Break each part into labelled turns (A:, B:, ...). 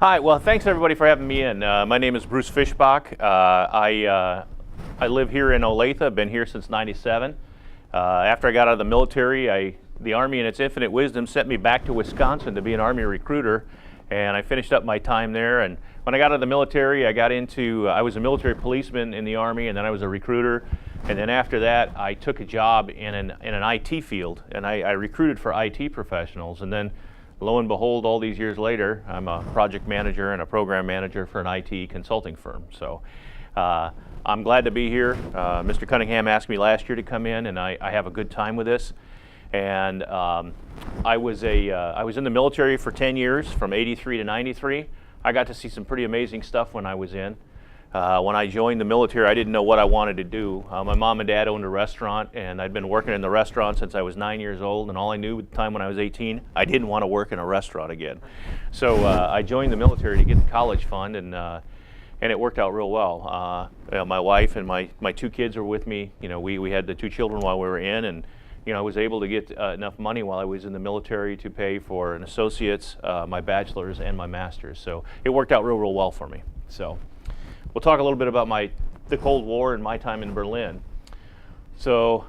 A: Hi, well, thanks everybody for having me in. My name is Bruce Fischbach. I live here in Olathe. I've been here since '97. After I got out of the military, the Army in its infinite wisdom sent me back to Wisconsin to be an Army recruiter, and I finished up my time there. And when I got out of the military, I was a military policeman in the Army, and then I was a recruiter. And then after that, I took a job in an IT field, and I recruited for IT professionals. And then lo and behold, all these years later, I'm a project manager and a program manager for an IT consulting firm. So I'm glad to be here. Mr. Cunningham asked me last year to come in, and I have a good time with this. And I was in the military for 10 years, from '83 to '93. I got to see some pretty amazing stuff when I was in. When I joined the military, I didn't know what I wanted to do. My mom and dad owned a restaurant, and I'd been working in the restaurant since I was 9 years old, and all I knew at the time when I was 18, I didn't want to work in a restaurant again. So I joined the military to get the college fund, and it worked out real well. My wife and my two kids were with me. We had the two children while we were in, and I was able to get enough money while I was in the military to pay for an associate's, my bachelor's, and my master's. So it worked out real well for me. So we'll talk a little bit about the Cold War and my time in Berlin. So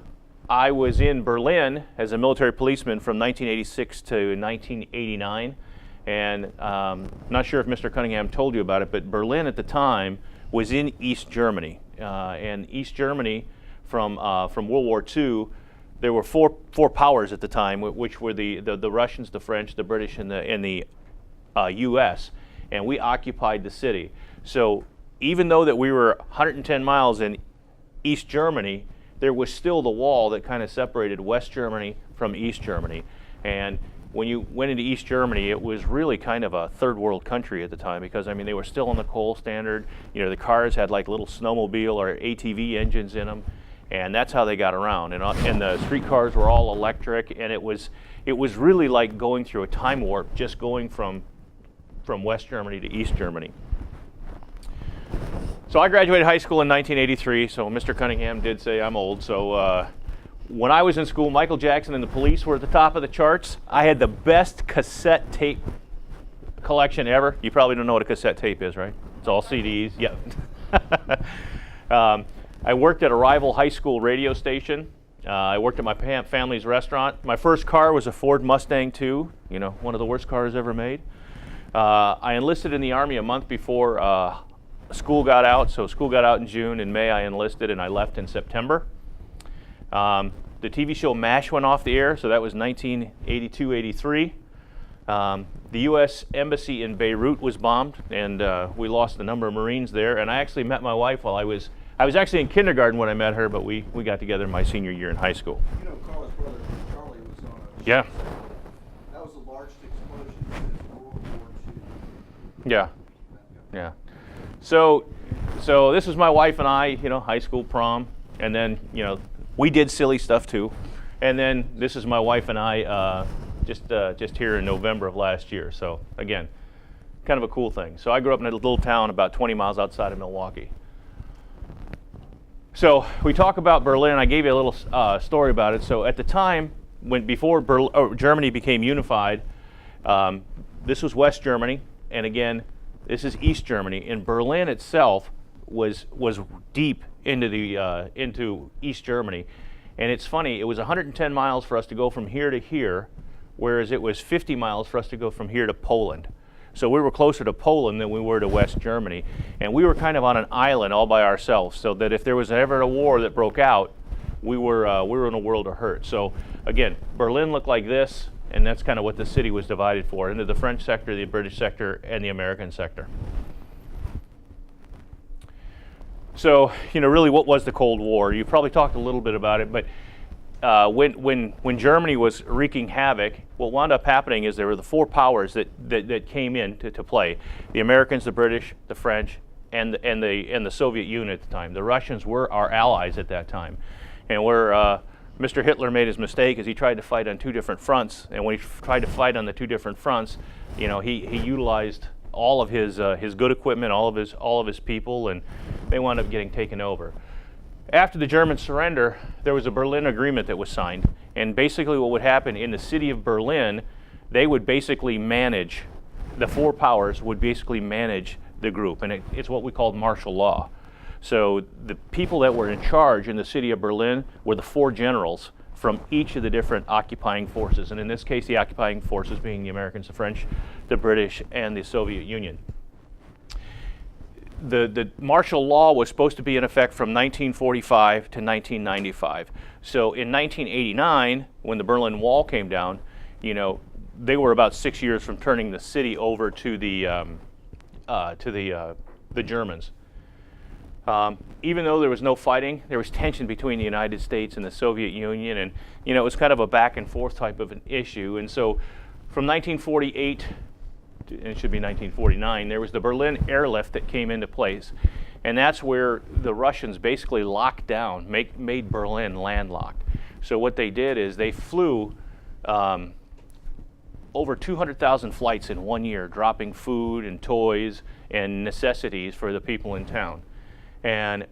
A: I was in Berlin as a military policeman from 1986 to 1989. And not sure if Mr. Cunningham told you about it, but Berlin at the time was in East Germany. And East Germany, from World War II, there were four powers at the time, which were the Russians, the French, the British, and the U.S. And we occupied the city. So even though that we were 110 miles in East Germany, there was still the wall that kind of separated West Germany from East Germany. And when you went into East Germany, it was really kind of a third world country at the time, because they were still on the coal standard. The cars had like little snowmobile or ATV engines in them, and that's how they got around. And the streetcars were all electric, and it was really like going through a time warp, just going from West Germany to East Germany. So I graduated high school in 1983, so Mr. Cunningham did say I'm old. So when I was in school, Michael Jackson and the Police were at the top of the charts. I had the best cassette tape collection ever. You probably don't know what a cassette tape is, right? It's all CDs. Yeah. I worked at a rival high school radio station. I worked at my family's restaurant. My first car was a Ford Mustang II, one of the worst cars ever made. I enlisted in the Army a month before school got out. So school got out in June. In May I enlisted, and I left in September. The TV show MASH went off the air, so that was 1982-83. The U.S. Embassy in Beirut was bombed, and we lost a number of Marines there. And I actually met my wife while I was actually in kindergarten when I met her, but we got together my senior year in high school.
B: Carla's brother Charlie was on a
A: Yeah.
B: That was the largest explosion since World War II.
A: Yeah. Yeah. So this was my wife and I, high school prom, and then, we did silly stuff too. And then this is my wife and I just here in November of last year. So again, kind of a cool thing. So I grew up in a little town about 20 miles outside of Milwaukee. So we talk about Berlin. I gave you a little story about it. So at the time, before Germany became unified, this was West Germany, and again, this is East Germany. And Berlin itself was deep into East Germany. And it's funny, it was 110 miles for us to go from here to here, whereas it was 50 miles for us to go from here to Poland. So we were closer to Poland than we were to West Germany. And we were kind of on an island all by ourselves, so that if there was ever a war that broke out, we were in a world of hurt. So again, Berlin looked like this, and that's kind of what the city was divided for, into the French sector, the British sector, and the American sector. So, really, what was the Cold War? You probably talked a little bit about it, but when Germany was wreaking havoc, what wound up happening is there were the four powers that came in to play: the Americans, the British, the French, and the Soviet Union at the time. The Russians were our allies at that time, and Mr. Hitler made his mistake as he tried to fight on two different fronts. And when he tried to fight on the two different fronts, he utilized all of his good equipment, all of his people, and they wound up getting taken over. After the German surrender, there was a Berlin Agreement that was signed, and basically what would happen in the city of Berlin, they would basically manage the four powers would basically manage the group, and it's what we called martial law. So the people that were in charge in the city of Berlin were the four generals from each of the different occupying forces, and in this case the occupying forces being the Americans, the French, the British, and the Soviet Union. The martial law was supposed to be in effect from 1945 to 1995. So in 1989, when the Berlin Wall came down, they were about 6 years from turning the city over to the Germans. Even though there was no fighting, there was tension between the United States and the Soviet Union, and it was kind of a back and forth type of an issue. And so from 1948, and it should be 1949, there was the Berlin airlift that came into place, and that's where the Russians basically locked down, made Berlin landlocked. So what they did is they flew over 200,000 flights in 1 year, dropping food and toys and necessities for the people in town. And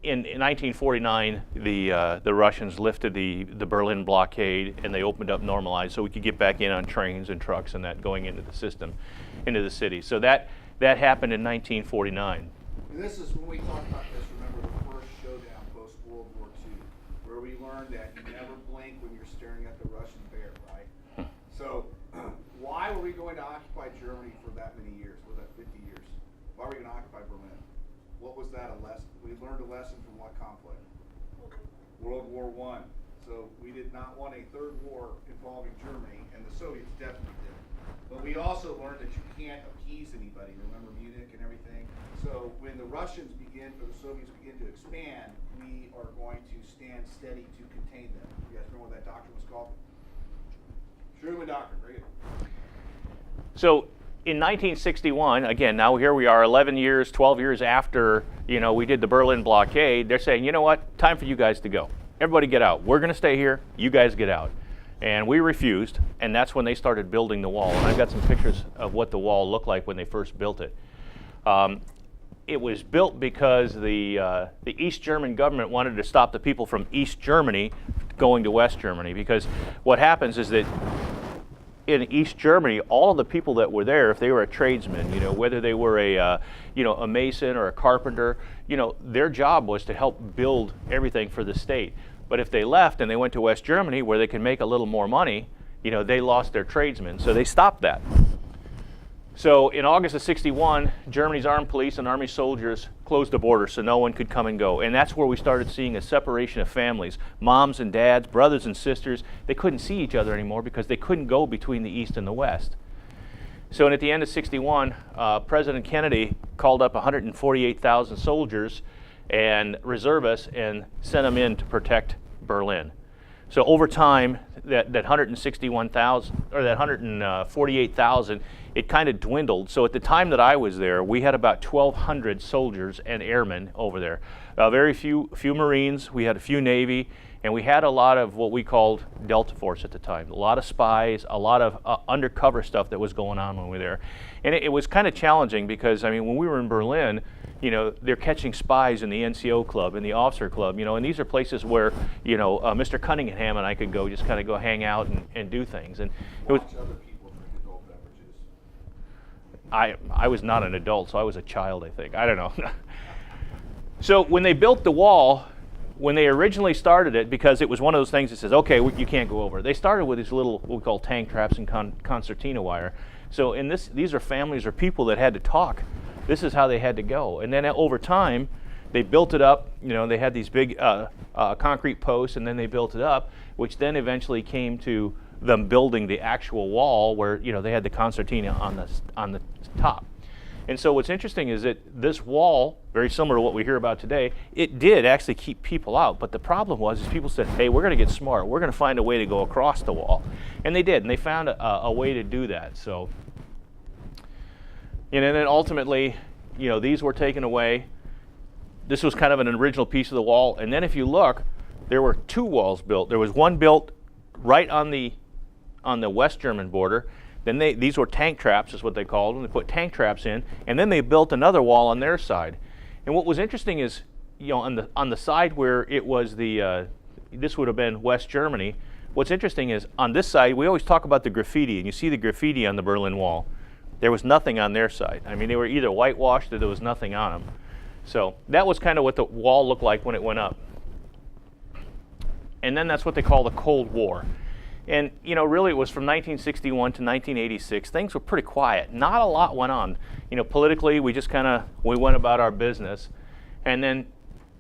A: in 1949, the Russians lifted the Berlin blockade, and they opened up, normalized, so we could get back in on trains and trucks and that going into the system, into the city. So that happened in 1949.
B: And this is when we talked about this. Remember the first showdown post World War II, where we learned that you never blink when you're staring at the Russian bear, right? So why were we going to occupy Germany for that many years? Was that 50 years? Why were we going to occupy Berlin? What was that a lesson? We learned a lesson from what conflict? World War I. So we did not want a third war involving Germany, and the Soviets definitely did. But we also learned that you can't appease anybody. Remember Munich and everything? So when the Russians begin, or the Soviets begin to expand, we are going to stand steady to contain them. You guys remember what that doctrine was called? Truman Doctrine, very good.
A: So in 1961, again, now here we are 11 years, 12 years after, we did the Berlin blockade. They're saying, you know what, time for you guys to go. Everybody get out. We're going to stay here. You guys get out. And we refused, and that's when they started building the wall. And I've got some pictures of what the wall looked like when they first built it. It was built because the East German government wanted to stop the people from East Germany going to West Germany, because what happens is that in East Germany, all of the people that were there, if they were a tradesman, whether they were a mason or a carpenter, their job was to help build everything for the state. But if they left and they went to West Germany, where they could make a little more money, they lost their tradesmen. So they stopped that. So in August of '61, Germany's armed police and army soldiers closed the border so no one could come and go. And that's where we started seeing a separation of families. Moms and dads, brothers and sisters, they couldn't see each other anymore because they couldn't go between the East and the West. So at the end of '61, President Kennedy called up 148,000 soldiers and reservists and sent them in to protect Berlin. So over time, that 161,000 or that 148,000, it kind of dwindled. So at the time that I was there, we had about 1,200 soldiers and airmen over there. Very few Marines. We had a few Navy, and we had a lot of what we called Delta Force at the time. A lot of spies, a lot of undercover stuff that was going on when we were there, and it was kind of challenging because when we were in Berlin, they're catching spies in the NCO club, in the officer club, and these are places where, Mr. Cunningham and I could go, just kind of go hang out and do things. And it was,
B: Watch other people drink adult beverages.
A: I was not an adult, so I was a child, I think. I don't know. So when they built the wall, when they originally started it, because it was one of those things that says, okay, you can't go over. They started with these little, what we call tank traps and concertina wire. So these are families or people that had to talk. This is how they had to go. And then over time, they built it up. They had these big concrete posts, and then they built it up, which then eventually came to them building the actual wall where, they had the concertina on the top. And so what's interesting is that this wall, very similar to what we hear about today, it did actually keep people out. But the problem was is people said, hey, we're going to get smart. We're going to find a way to go across the wall. And they did, and they found a way to do that. So. And then ultimately, these were taken away. This was kind of an original piece of the wall. And then if you look, there were two walls built. There was one built right on the West German border. Then these were tank traps, is what they called them. They put tank traps in, and then they built another wall on their side. And what was interesting is, on the side where it was this would have been West Germany. What's interesting is on this side, we always talk about the graffiti, and you see the graffiti on the Berlin Wall. there was nothing on their side. I mean, they were either whitewashed or there was nothing on them. So that was kind of what the wall looked like when it went up. And then that's what they call the Cold War. And, you know, really it was from 1961 to 1986. Things were pretty quiet. Not a lot went on. You know, politically, we just we went about our business. And then,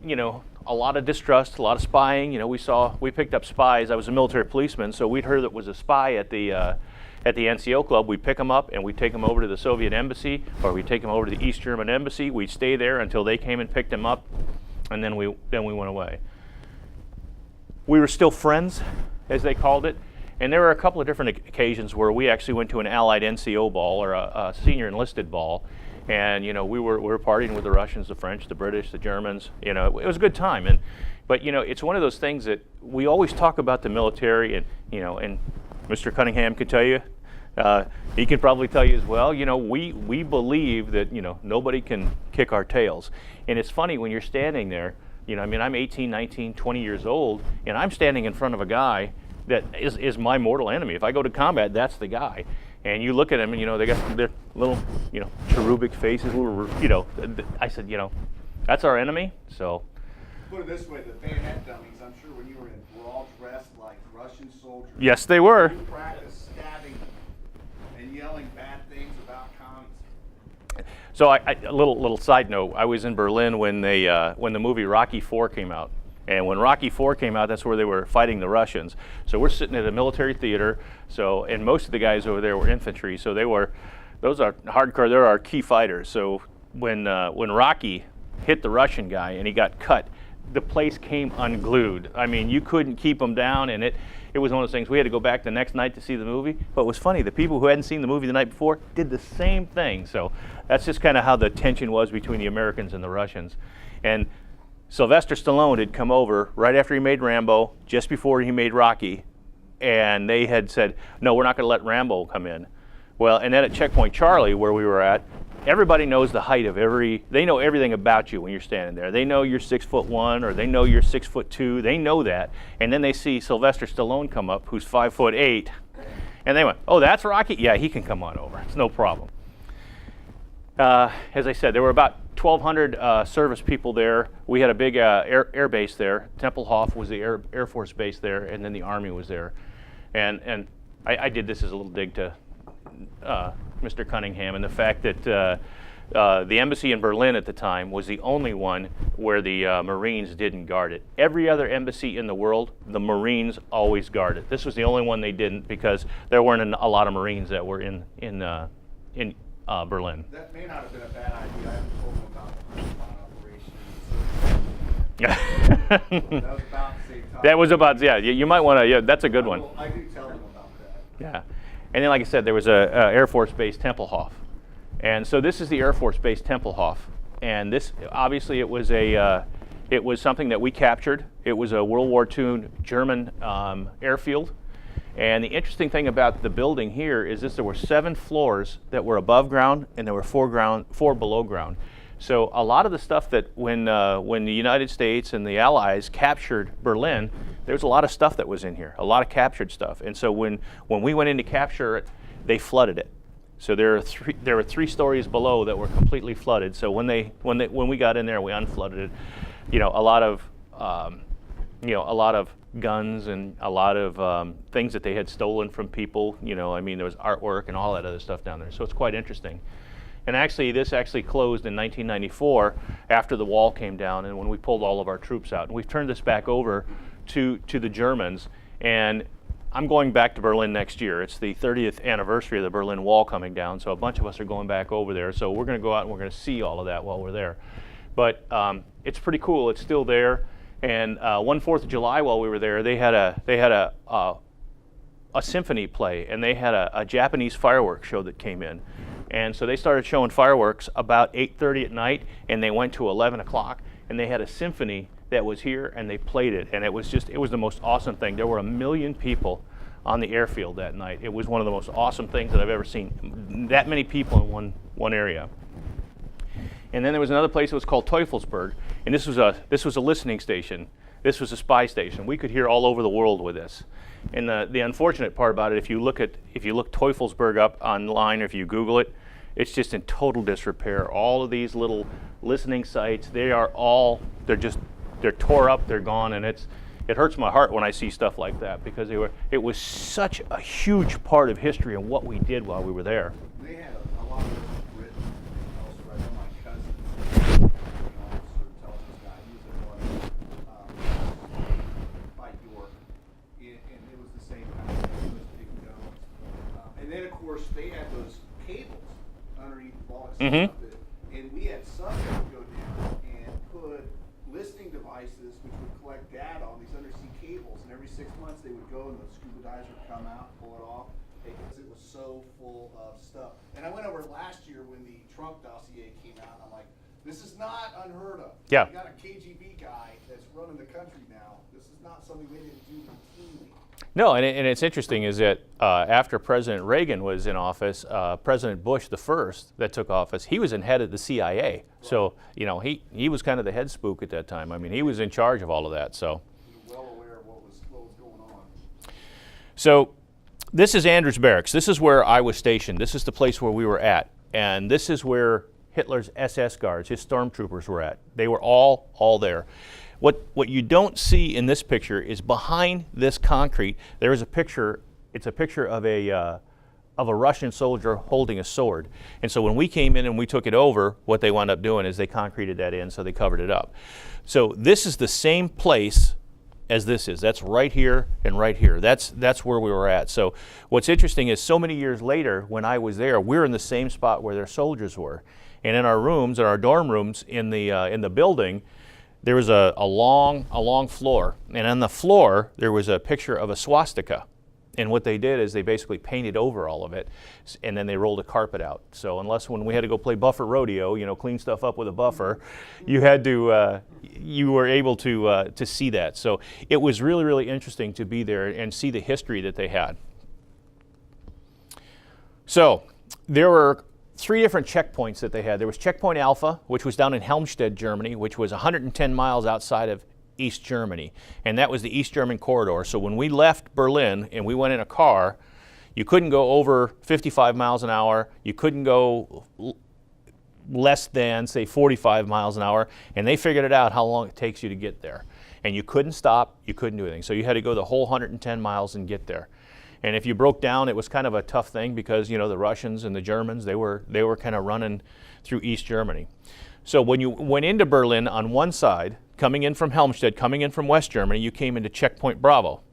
A: you know, a lot of distrust, a lot of spying. You know, we picked up spies. I was a military policeman, so we'd heard that was a spy at the NCO club. We'd pick them up and we'd take them over to the Soviet embassy, or we'd take them over to the East German embassy. We'd stay there until they came and picked them up, and then we went away. We were still friends, as they called it. And there were a couple of different occasions where we actually went to an Allied NCO ball, or a senior enlisted ball, and you know we were partying with the Russians, the French, the British, the Germans. You know, it was a good time. But you know, it's one of those things that we always talk about the military, and you know, and Mr. Cunningham could tell you, he can probably tell you as well. You know, we believe that you know nobody can kick our tails, and it's funny when you're standing there. You know, I mean, I'm 18, 19, 20 years old, and I'm standing in front of a guy that is my mortal enemy. If I go to combat, that's the guy. And you look at them, and you know they got their little, you know, cherubic faces. You know, I said, you know, that's our enemy. So.
B: Put it this way: the bayonet dummies. I'm sure when you were in, were all dressed like Russian soldiers.
A: Yes, they were.
B: You practiced stabbing them and yelling bad things about commies.
A: So a little side note: I was in Berlin when the movie Rocky IV came out. And when Rocky IV came out, that's where they were fighting the Russians. So we're sitting at a military theater. So, and most of the guys over there were infantry. So those are hardcore. They're our key fighters. So when Rocky hit the Russian guy and he got cut, the place came unglued. I mean, you couldn't keep him down, and it was one of those things. We had to go back the next night to see the movie. But it was funny. The people who hadn't seen the movie the night before did the same thing. So that's just kind of how the tension was between the Americans and the Russians. And Sylvester Stallone had come over right after he made Rambo, just before he made Rocky, and they had said, no, we're not going to let Rambo come in. Well, and then at Checkpoint Charlie, where we were at, everybody knows the height of they know everything about you when you're standing there. They know you're 6'1", or they know you're 6'2". They know that. And then they see Sylvester Stallone come up, who's 5'8", and they went, oh, that's Rocky? Yeah, he can come on over. It's no problem. As I said, there were about 1,200 service people there. We had a big air base there. Tempelhof was the Air Force base there, and then the Army was there. And I did this as a little dig to Mr. Cunningham, and the fact that the embassy in Berlin at the time was the only one where the Marines didn't guard it. Every other embassy in the world, the Marines always guard it. This was the only one they didn't, because there weren't a lot of Marines that were in Berlin.
B: That may not have been a bad idea. I haven't told them about the operation. That was about the same time.
A: That was about, yeah, you might want to, yeah, that's a good one.
B: I do tell them about that.
A: Yeah. And then, like I said, there was a Air Force Base Tempelhof. And so this is the Air Force Base Tempelhof. And this, obviously, it was something that we captured. It was a World War II German airfield. And the interesting thing about the building here is there were 7 floors that were above ground, and there were 4 below ground. So a lot of the stuff that when the United States and the Allies captured Berlin, there was a lot of stuff that was in here, a lot of captured stuff. And so when we went in to capture it, they flooded it. So there were 3 stories below that were completely flooded. So when we got in there, we unflooded it. You know, a lot of guns and a lot of things that they had stolen from people. You know, I mean, there was artwork and all that other stuff down there. So it's quite interesting. And actually, this closed in 1994 after the wall came down and when we pulled all of our troops out. And we've turned this back over to the Germans. And I'm going back to Berlin next year. It's the 30th anniversary of the Berlin Wall coming down. So a bunch of us are going back over there. So we're going to go out and we're going to see all of that while we're there. But it's pretty cool. It's still there. And one 4th of July while we were there, they had a symphony play, and they had a Japanese fireworks show that came in. And so they started showing fireworks about 8:30 at night, and they went to 11 o'clock, and they had a symphony that was here, and they played it, and it was the most awesome thing. There were 1 million people on the airfield that night. It was one of the most awesome things that I've ever seen. That many people in one area. And then there was another place that was called Teufelsberg, and this was a listening station. This was a spy station. We could hear all over the world with this. And the unfortunate part about it, if you look Teufelsberg up online, or if you Google it, it's just in total disrepair. All of these little listening sites, they're tore up, they're gone, and it hurts my heart when I see stuff like that, because it was such a huge part of history and what we did while we were there.
B: They had a lot of this written. Also, right on my cousin, intelligence guy. He was at by York, and it was the same kind of thing. Those big domes, and then of course they had those cables underneath the ball.
A: Mm-hmm.
B: And we had some that would go down and put listening devices which would collect data on these undersea cables, and every 6 months they would go and the scuba divers would come out, pull it off, because it was so full of stuff. And I went over last year when the Trump dossier came out, and I'm like, this is not unheard of.
A: Yeah.
B: You got a KGB guy that's running the country now. This is not something they didn't do routinely.
A: No, and it's interesting is that after President Reagan was in office, President Bush, the first that took office, he was in head of the CIA. Right. So, you know, he was kind of the head spook at that time. I mean, he was in charge of all of that. So,
B: well aware of what was going on.
A: So, this is Andrews Barracks. This is where I was stationed. This is the place where we were at, and this is where Hitler's SS guards, his stormtroopers, were at. They were all there. What you don't see in this picture is behind this concrete, there is a picture. It's a picture of a Russian soldier holding a sword. And so when we came in and we took it over, what they wound up doing is they concreted that in, so they covered it up. So this is the same place as this is. That's right here and right here. That's where we were at. So what's interesting is so many years later, when I was there, we're in the same spot where their soldiers were. And in our rooms, in our dorm rooms in the building, there was a long floor, and on the floor there was a picture of a swastika. And what they did is they basically painted over all of it, and then they rolled a carpet out. So unless when we had to go play buffer rodeo, you know, clean stuff up with a buffer, you had to, you were able to see that. So it was really interesting to be there and see the history that they had. So there were 3 different checkpoints that they had. There was Checkpoint Alpha, which was down in Helmstedt, Germany, which was 110 miles outside of East Germany. And that was the East German corridor. So when we left Berlin and we went in a car, you couldn't go over 55 miles an hour. You couldn't go less than, say, 45 miles an hour. And they figured it out how long it takes you to get there. And you couldn't stop. You couldn't do anything. So you had to go the whole 110 miles and get there. And if you broke down, it was kind of a tough thing because, you know, the Russians and the Germans, they were kind of running through East Germany. So when you went into Berlin on one side, coming in from Helmstedt, coming in from West Germany, you came into Checkpoint Bravo.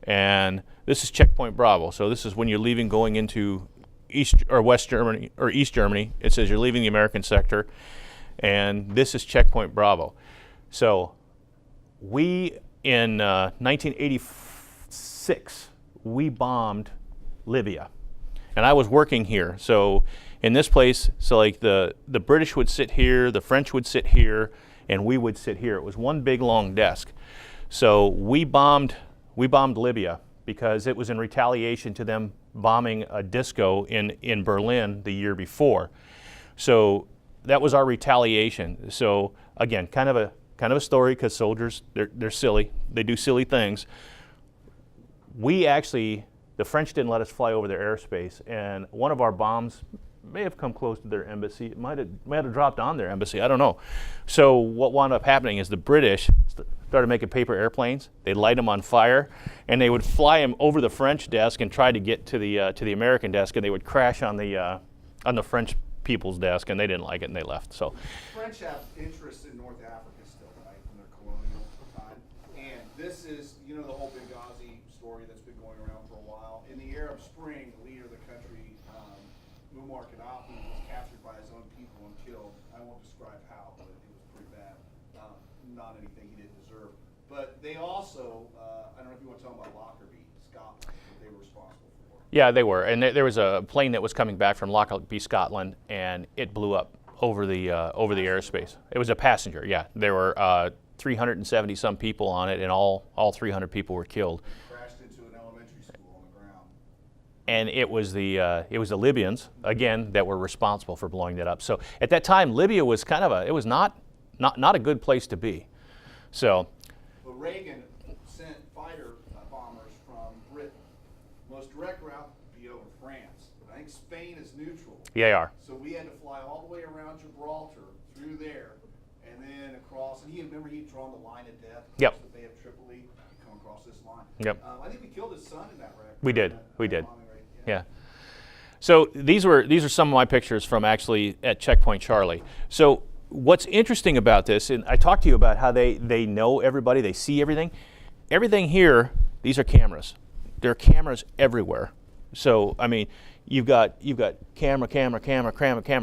A: And this is Checkpoint Bravo. So this is when you're leaving going into East or West Germany or East Germany. It says you're leaving the American sector. And this is Checkpoint Bravo. So we, in 1986, we bombed Libya. And I was working here. So in this place, so like the British would sit here, the French would sit here, and we would sit here. It was one big long desk. So we bombed Libya because it was in retaliation to them bombing a disco in Berlin the year before. So that was our retaliation. So again, kind of a story because soldiers, they're silly. They do silly things. The French didn't let us fly over their airspace, and one of our bombs may have come close to their embassy. It might have dropped on their embassy. I don't know. So what wound up happening is the British started making paper airplanes. They'd light them on fire, and they would fly them over the French desk and try to get to the American desk, and they would crash on the French people's desk, and they didn't like it, and they left. So
B: the French have interests in North Africa still, right, from their colonial time. And this is, you know, the whole Benghazi story that's been going around for a while. In the Arab Spring, the leader of the country, Muammar Gaddafi, was captured by his own people and killed. I won't describe how, but it was pretty bad. Not anything he didn't deserve. But they also, I don't know if you want to talk about Lockerbie, Scotland, that they were responsible for.
A: yeah, they were, and there was a plane that was coming back from Lockerbie, Scotland, and it blew up over the airspace. It was a passenger. Yeah, there were 370 some people on it, and all 300 people were killed.
B: Crashed into an elementary school on the ground.
A: And it was the Libyans again that were responsible for blowing that up. So at that time, Libya was it was not a good place to be. So,
B: but Reagan sent fighter bombers from Britain. Most direct route would be over France. France. I think Spain is neutral.
A: Yeah, they are.
B: So we had to fly all the way around Gibraltar, through there, and then across. And remember he'd drawn the line of death.
A: Yep.
B: So they have Tripoli. You come across this line.
A: Yep.
B: I think we killed his son in that wreck.
A: We did. We did.
B: Bombing, right?
A: Yeah. So these are some of my pictures from actually at Checkpoint Charlie. So what's interesting about this, and I talked to you about how they know everybody, they see everything. Everything here, these are cameras. There are cameras everywhere. So I mean, you've got camera.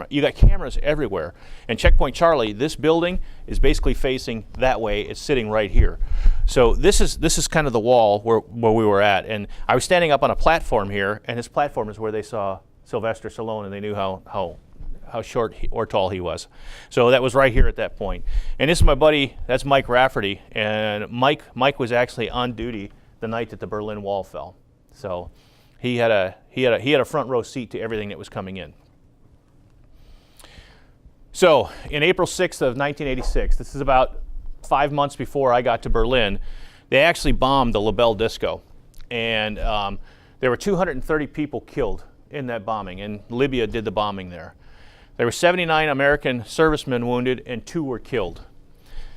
A: You got cameras everywhere. And Checkpoint Charlie, this building is basically facing that way. It's sitting right here. So this is kind of the wall where we were at. And I was standing up on a platform here, and this platform is where they saw Sylvester Stallone, and they knew how short or tall he was. So that was right here at that point. And this is my buddy, that's Mike Rafferty, and Mike was actually on duty the night that the Berlin Wall fell. So he had a front row seat to everything that was coming in. So in April 6th of 1986, this is about 5 months before I got to Berlin, they actually bombed the LaBelle Disco. And there were 230 people killed in that bombing, and Libya did the bombing there. There were 79 American servicemen wounded, and 2 were killed.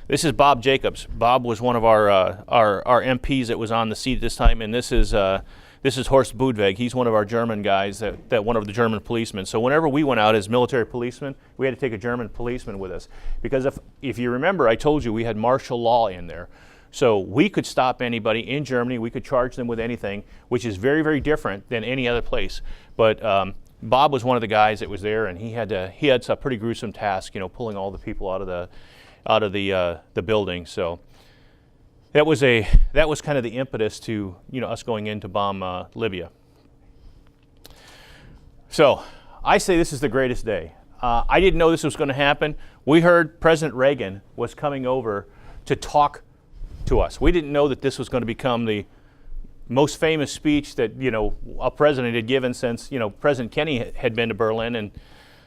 A: This is Bob Jacobs. Bob was one of our MPs that was on the seat this time, and this is Horst Budweg. He's one of our German guys, that one of the German policemen. So whenever we went out as military policemen, we had to take a German policeman with us. Because if you remember, I told you we had martial law in there. So we could stop anybody in Germany. We could charge them with anything, which is very, very different than any other place. But Bob was one of the guys that was there, and he had some pretty gruesome task, pulling all the people out of the building. So that was kind of the impetus to us going in to bomb Libya. So I say this is the greatest day. I didn't know this was going to happen. We heard President Reagan was coming over to talk to us. We didn't know that this was going to become the most famous speech that a president had given since President Kennedy had been to Berlin and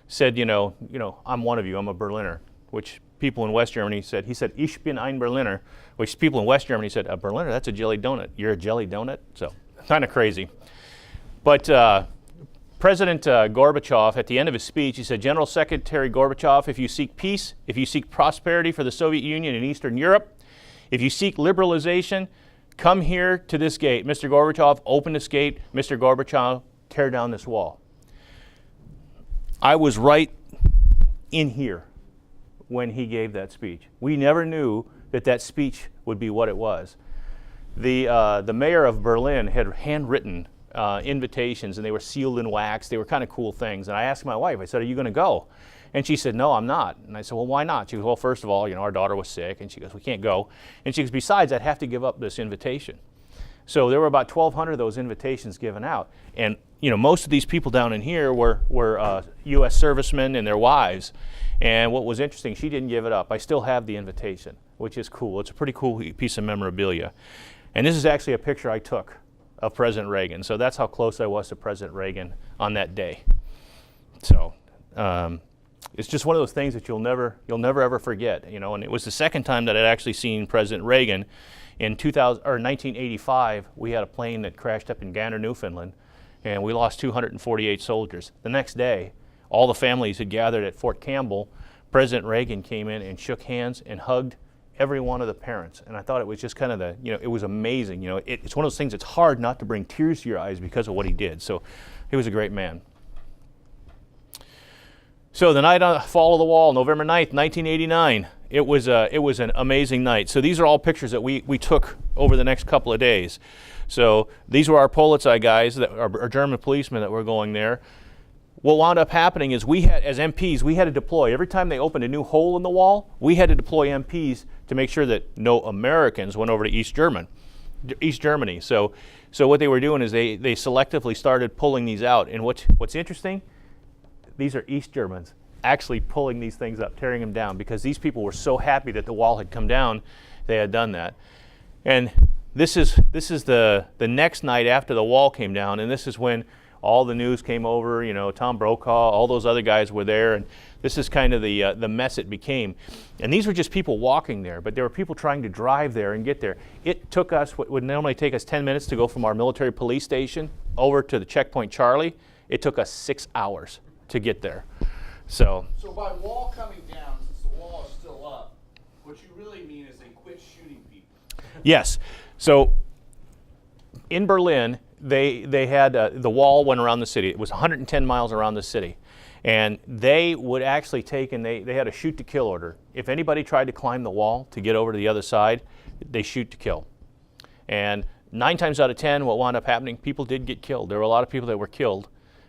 A: said I'm one of you, I'm a Berliner, which people in West Germany said. He said Ich bin ein Berliner, which people in West Germany said, a Berliner, that's a jelly donut. You're a jelly donut? So kind of crazy. But President Gorbachev, at the end of his speech, he said, General Secretary Gorbachev, if you seek peace, if you seek prosperity for the Soviet Union and Eastern Europe, if you seek liberalization, come here to this gate. Mr. Gorbachev, open this gate. Mr. Gorbachev, tear down this wall. I was right in here when he gave that speech. We never knew that speech would be what it was. The mayor of Berlin had handwritten invitations, and they were sealed in wax. They were kind of cool things. And I asked my wife, I said, are you going to go? And she said, no, I'm not. And I said, well, why not? She goes, well, first of all, our daughter was sick. And she goes, we can't go. And she goes, besides, I'd have to give up this invitation. So there were about 1,200 of those invitations given out. And, most of these people down in here were U.S. servicemen and their wives. And what was interesting, she didn't give it up. I still have the invitation, which is cool. It's a pretty cool piece of memorabilia. And this is actually a picture I took of President Reagan. So that's how close I was to President Reagan on that day. So it's just one of those things that you'll never ever forget, And it was the second time that I'd actually seen President Reagan. In 1985, we had a plane that crashed up in Gander, Newfoundland, and we lost 248 soldiers. The next day, all the families had gathered at Fort Campbell. President Reagan came in and shook hands and hugged every one of the parents. And I thought it was just kind of it was amazing. It's one of those things that's hard not to bring tears to your eyes because of what he did. So he was a great man. So the night on the fall of the wall, November 9th, 1989, it was an amazing night. So these are all pictures that we took over the next couple of days. So these were our Polizei guys, that are German policemen that were going there. What wound up happening is as MPs, we had to deploy. Every time they opened a new hole in the wall, we had to deploy MPs to make sure that no Americans went over to East Germany. So what they were doing is they selectively started pulling these out. And what's interesting, these are East Germans actually pulling these things up, tearing them down, because these people were so happy that the wall had come down, they had done that. And this is the next night after the wall came down, and this is when all the news came over. Tom Brokaw, all those other guys were there, and this is kind of the mess it became. And these were just people walking there, but there were people trying to drive there and get there. It took us what would normally take us 10 minutes to go from our military police station over to the Checkpoint Charlie. It took us 6 hours to get there. So
B: by wall coming down, since the wall is still up, what you really mean is they quit shooting people.
A: yes. So in Berlin, they had the wall went around the city. It was 110 miles around the city. And they would actually take, and they had a shoot to kill order. If anybody tried to climb the wall to get over to the other side, they shoot to kill. And 9 times out of 10, what wound up happening, people did get killed. There were a lot of people that were killed,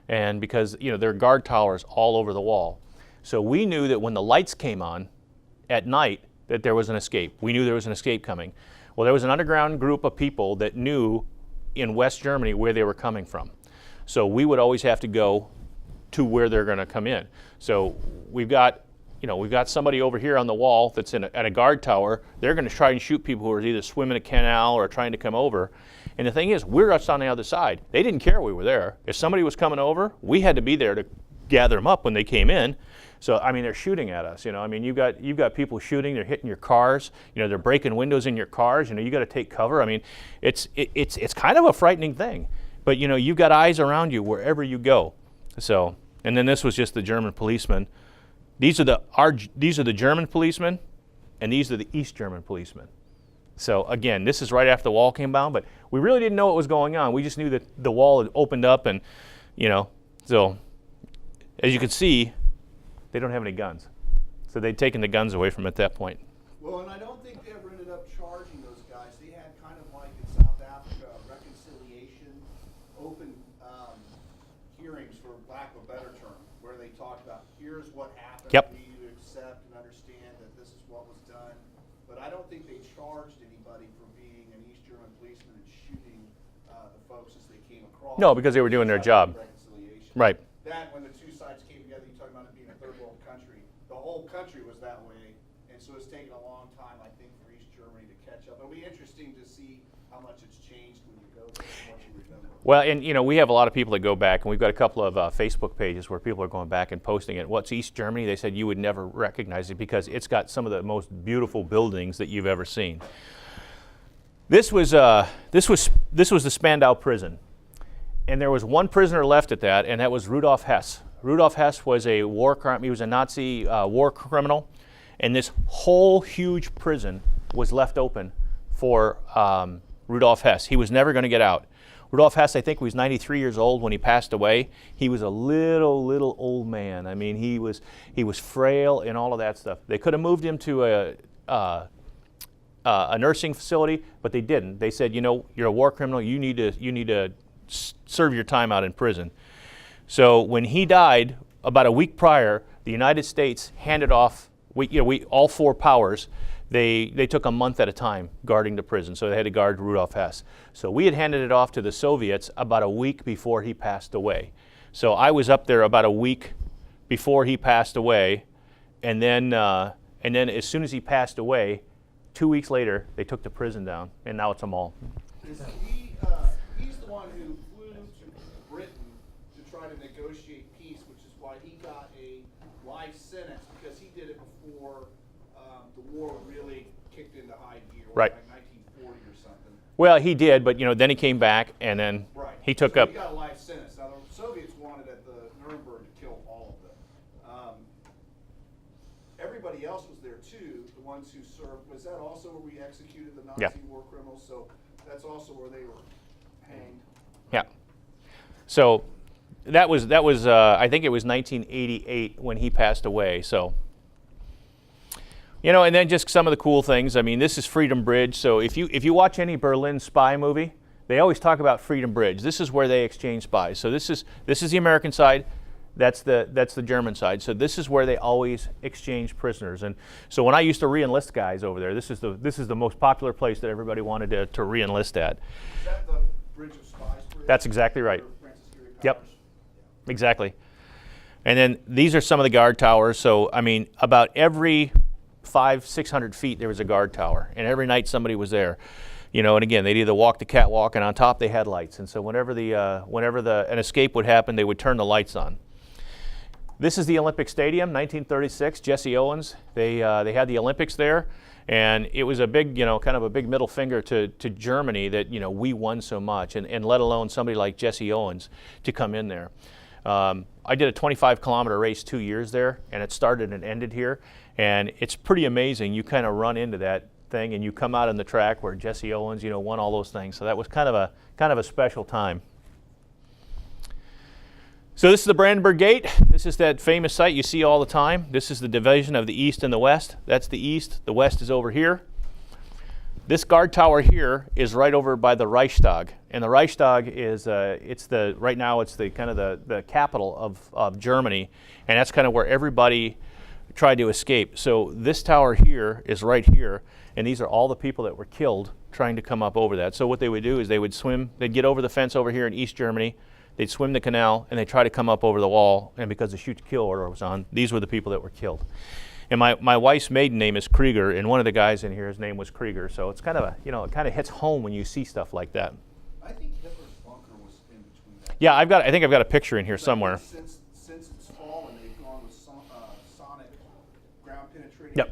A: and because there are guard towers all over the wall. So we knew that when the lights came on at night, that there was an escape. We knew there was an escape coming. Well, there was an underground group of people that knew in West Germany where they were coming from. So we would always have to go to where they're going to come in. So we've got somebody over here on the wall that's at a guard tower. They're going to try and shoot people who are either swimming a canal or trying to come over. And the thing is, we're just on the other side. They didn't care we were there. If somebody was coming over, we had to be there to gather them up when they came in. So I mean, they're shooting at us. I mean, you've got people shooting. They're hitting your cars. They're breaking windows in your cars. You got to take cover. I mean, it's kind of a frightening thing. But you've got eyes around you wherever you go. So, and then this was just the German policemen. These are the German policemen, and these are the East German policemen. So again, this is right after the wall came down, but we really didn't know what was going on. We just knew that the wall had opened up, and so as you can see, they don't have any guns. So they'd taken the guns away from them at that point.
B: Well, and I don't think they ever ended up charging those guys. They had kind of like in South Africa, reconciliation, open hearings, for lack of a better term, where they talked about here's what happened.
A: Yep.
B: We need to accept and understand that this is what was done. But I don't think they charged anybody for being an East German policeman and shooting the folks as they came across.
A: No, because they were doing their job.
B: Reconciliation.
A: Right.
B: That when the two sides came together, you're talking about it being a third world country. The whole country was that way, and so it's taken a long time, I think, for East Germany to catch up. It'll be interesting to see how much it's changed when you go there and what you remember.
A: Well, and we have a lot of people that go back, and we've got a couple of Facebook pages where people are going back and posting it. What's East Germany? They said you would never recognize it because it's got some of the most beautiful buildings that you've ever seen. This was the Spandau prison, and there was one prisoner left at that, and that was Rudolf Hess. Rudolf Hess was he was a Nazi war criminal, and this whole huge prison was left open for Rudolf Hess. He was never going to get out. Rudolf Hess, I think, was 93 years old when he passed away. He was a little old man. I mean, he was frail and all of that stuff. They could have moved him to a nursing facility, but they didn't. They said, you're a war criminal. You need to serve your time out in prison. So when he died, about a week prior, the United States handed off. We all 4 powers. They took a month at a time guarding the prison, so they had to guard Rudolf Hess. So we had handed it off to the Soviets about a week before he passed away. So I was up there about a week before he passed away, and then as soon as he passed away, 2 weeks later, they took the prison down, and now it's a mall.
B: He's the one who flew to Britain to try to negotiate peace, which is why he got a life sentence, because he did it before the war really kicked into high gear,
A: right?
B: Like 1940 or something.
A: Well, he did, but then he came back, and then he took up.
B: He got a life sentence. Now the Soviets wanted at the Nuremberg to kill all of them. Everybody else was there too. The ones who served, was that also where we executed the Nazi war criminals? So that's also where they were hanged.
A: Yeah. So that was I think it was 1988 when he passed away. So. And then just some of the cool things. I mean, this is Freedom Bridge. So if you watch any Berlin spy movie, they always talk about Freedom Bridge. This is where they exchange spies. So this is the American side. That's the German side. So this is where they always exchange prisoners. And so when I used to re-enlist guys over there, this is the most popular place that everybody wanted to re-enlist at.
B: Is that the Bridge of Spies bridge?
A: That's exactly right. Yep. Exactly. And then these are some of the guard towers. So I mean, about every 500-600 feet there was a guard tower, and every night somebody was there. And again, they'd either walk the catwalk, and on top they had lights. And so whenever an escape would happen, they would turn the lights on. This is the Olympic Stadium, 1936. Jesse Owens, they had the Olympics there, and it was a big, kind of a big middle finger to Germany that we won so much, and let alone somebody like Jesse Owens to come in there. I did a 25-kilometer race 2 years there, and it started and ended here. And it's pretty amazing. You kind of run into that thing, and you come out on the track where Jesse Owens, won all those things. So that was kind of a special time. So this is the Brandenburg Gate. This is that famous site you see all the time. This is the division of the East and the West. That's the East. The West is over here. This guard tower here is right over by the Reichstag, and the Reichstag is right now it's the kind of the capital of Germany, and that's kind of where everybody tried to escape. So this tower here is right here, and these are all the people that were killed trying to come up over that. So what they would do is they would swim. They'd get over the fence over here in East Germany. They'd swim the canal, and they'd try to come up over the wall, and because the shoot to kill order was on, these were the people that were killed. And my wife's maiden name is Krieger, and one of the guys in here, his name was Krieger. So it's kind of it kind of hits home when you see stuff like that.
B: I think Hitler's bunker was in between that.
A: Yeah, I think I've got a picture in here somewhere.
B: Since it's fallen, they've gone with sonic ground penetrating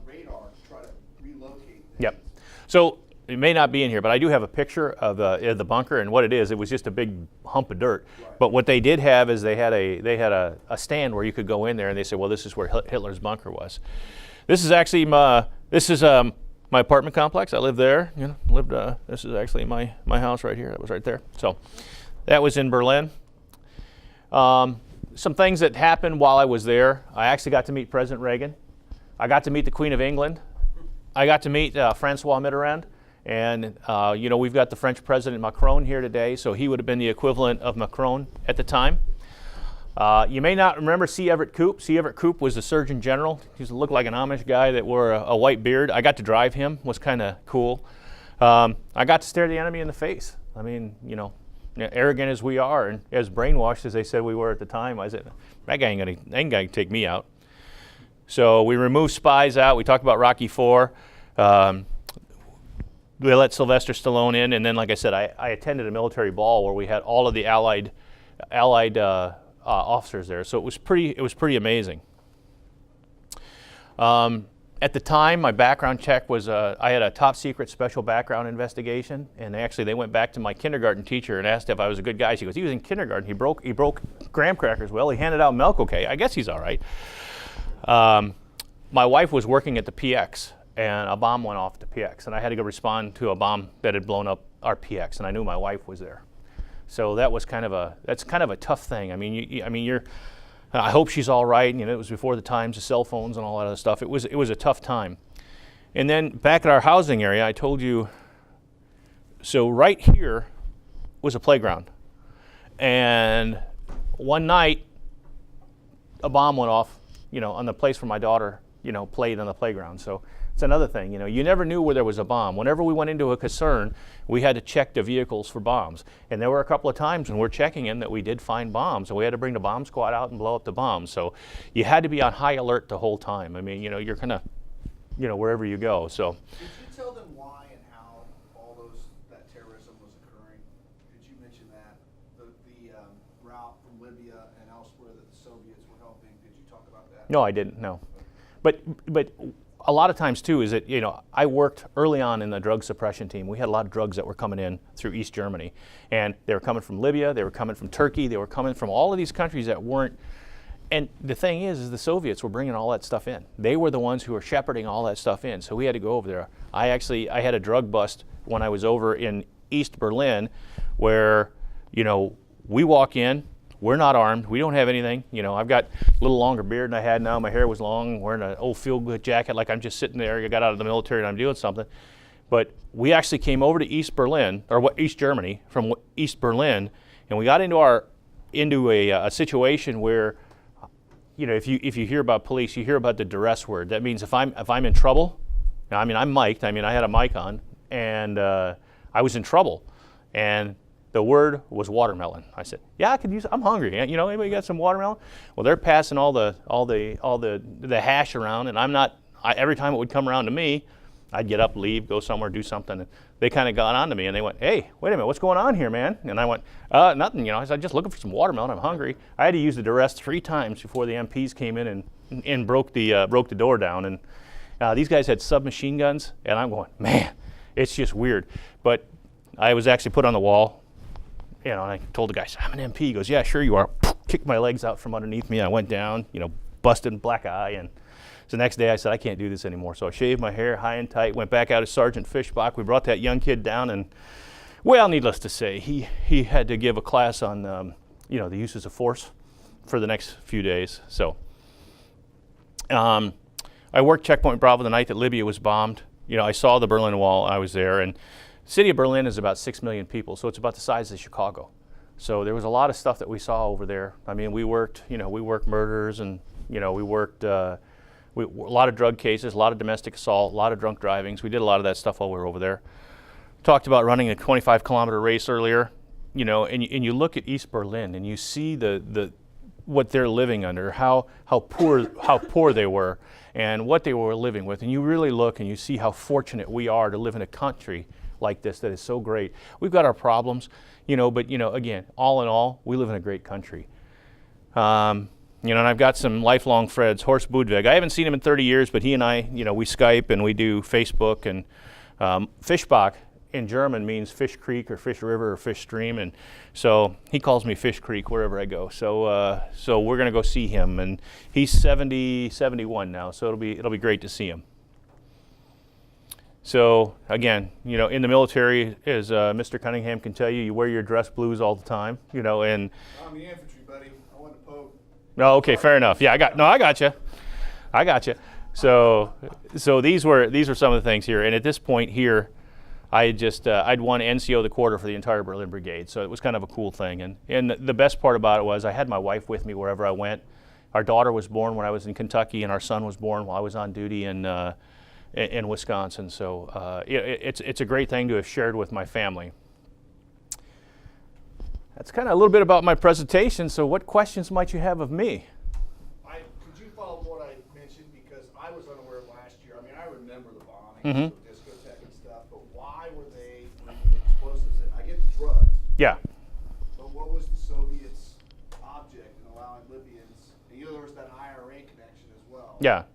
B: radar to try to relocate things.
A: Yep. So it may not be in here, but I do have a picture of the bunker, and what it is, it was just a big hump of dirt. Right. But what they did have is they had a stand where you could go in there, and they said, well, this is where Hitler's bunker was. This is actually my apartment complex. I lived there. This is actually my house right here. That was right there. So that was in Berlin. Some things that happened while I was there. I actually got to meet President Reagan. I got to meet the Queen of England. I got to meet Francois Mitterrand. And, we've got the French President Macron here today, so he would have been the equivalent of Macron at the time. You may not remember C. Everett Koop. C. Everett Koop was the Surgeon General. He looked like an Amish guy that wore a white beard. I got to drive him. Was kind of cool. I got to stare the enemy in the face. I mean, arrogant as we are and as brainwashed as they said we were at the time, I said, that guy ain't gonna take me out. So we removed spies out. We talked about Rocky IV. We let Sylvester Stallone in, and then, like I said, I attended a military ball where we had all of the Allied officers there. So it was pretty amazing. At the time, my background check was I had a top secret special background investigation, and they went back to my kindergarten teacher and asked if I was a good guy. She goes, he was in kindergarten. He broke graham crackers. Well, he handed out milk. Okay, I guess he's all right. My wife was working at the PX. And a bomb went off at the PX, and I had to go respond to a bomb that had blown up our PX, and I knew my wife was there. So that was kind of a tough thing. I mean, I hope she's all right. It was before the times of cell phones and all that other stuff. It was a tough time. And then back at our housing area, I told you. So right here was a playground, and one night a bomb went off, on the place where my daughter, played on the playground. So it's another thing, you never knew where there was a bomb. Whenever we went into a concern, we had to check the vehicles for bombs. And there were a couple of times when we're checking in that we did find bombs, and we had to bring the bomb squad out and blow up the bombs. So you had to be on high alert the whole time. I mean, you're kind of, wherever you go. So.
B: Did you tell them why and how that terrorism was occurring? Did you mention that? The route from Libya and elsewhere that the Soviets were helping, did you talk about that?
A: No, I didn't, no. But a lot of times, too, is that, I worked early on in the drug suppression team. We had a lot of drugs that were coming in through East Germany. And they were coming from Libya, they were coming from Turkey, they were coming from all of these countries that weren't. And the thing is the Soviets were bringing all that stuff in. They were the ones who were shepherding all that stuff in. So we had to go over there. I had a drug bust when I was over in East Berlin where, we walk in. We're not armed. We don't have anything. I've got a little longer beard than I had now. My hair was long, wearing an old feel-good jacket like I'm just sitting there. I got out of the military and I'm doing something. But we actually came over to East Germany from East Berlin, and we got into a situation where, if you hear about police, you hear about the duress word. That means if I'm in trouble, I'm mic'd. I had a mic on, and I was in trouble, and the word was watermelon. I said, "Yeah, I could use. I'm hungry. Anybody got some watermelon?" Well, they're passing all the hash around, and every time it would come around to me, I'd get up, leave, go somewhere, do something. And they kind of got on to me, and they went, "Hey, wait a minute, what's going on here, man?" And I went, "Nothing. I said, I'm just looking for some watermelon. I'm hungry." I had to use the duress 3 times before the MPs came in and broke the door down. And these guys had submachine guns, and I'm going, man, it's just weird. But I was actually put on the wall. And I told the guy, "I'm an MP." He goes, "Yeah, sure you are." kicked my legs out from underneath me. I went down, busted black eye. And so the next day I said, I can't do this anymore. So I shaved my hair high and tight, went back out as Sergeant Fischbach. We brought that young kid down, and, well, needless to say, he had to give a class on, the uses of force for the next few days. So I worked Checkpoint Bravo the night that Libya was bombed. I saw the Berlin Wall. I was there. And the city of Berlin is about 6 million people, so it's about the size of Chicago. So there was a lot of stuff that we saw over there. I mean, we worked murders, and, we worked a lot of drug cases, a lot of domestic assault, a lot of drunk drivings. We did a lot of that stuff while we were over there. Talked about running a 25-kilometer race earlier, and you look at East Berlin and you see what they're living under, how poor they were, and what they were living with, and you really look and you see how fortunate we are to live in a country like this that is so great. We've got our problems, but again, all in all, we live in a great country. And I've got some lifelong friends. Horst Budwig, I haven't seen him in 30 years, but he and I, we Skype and we do Facebook. And Fischbach in German means fish creek or fish river or fish stream, and so he calls me Fish Creek wherever I go. So we're going to go see him, and he's 71 now, so it'll be great to see him. So again, in the military, as Mr. Cunningham can tell you, you wear your dress blues all the time, and
B: I'm the infantry, buddy. I want to poke.
A: No, okay, fair enough. Yeah, I got you. So these were some of the things here, and at this point here, I'd won NCO of the quarter for the entire Berlin Brigade, so it was kind of a cool thing. And the best part about it was I had my wife with me wherever I went. Our daughter was born when I was in Kentucky, and our son was born while I was on duty in Wisconsin. So it's a great thing to have shared with my family. That's kind of a little bit about my presentation. So what questions might you have of me?
B: Could you follow what I mentioned? Because I was unaware last year. I mean, I remember the bombing, the discotheque and stuff, but why were they bringing explosives in? I get the drugs.
A: Yeah.
B: But what was the Soviets' object in allowing Libyans? And there was that IRA connection as well.
A: Yeah.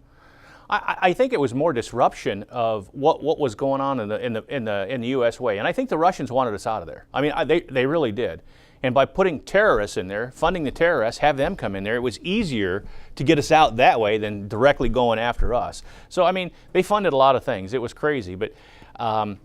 A: I think it was more disruption of what was going on in the U.S. way, and I think the Russians wanted us out of there. I mean, they really did. And by putting terrorists in there, funding the terrorists, have them come in there, it was easier to get us out that way than directly going after us. So, I mean, they funded a lot of things. It was crazy. But when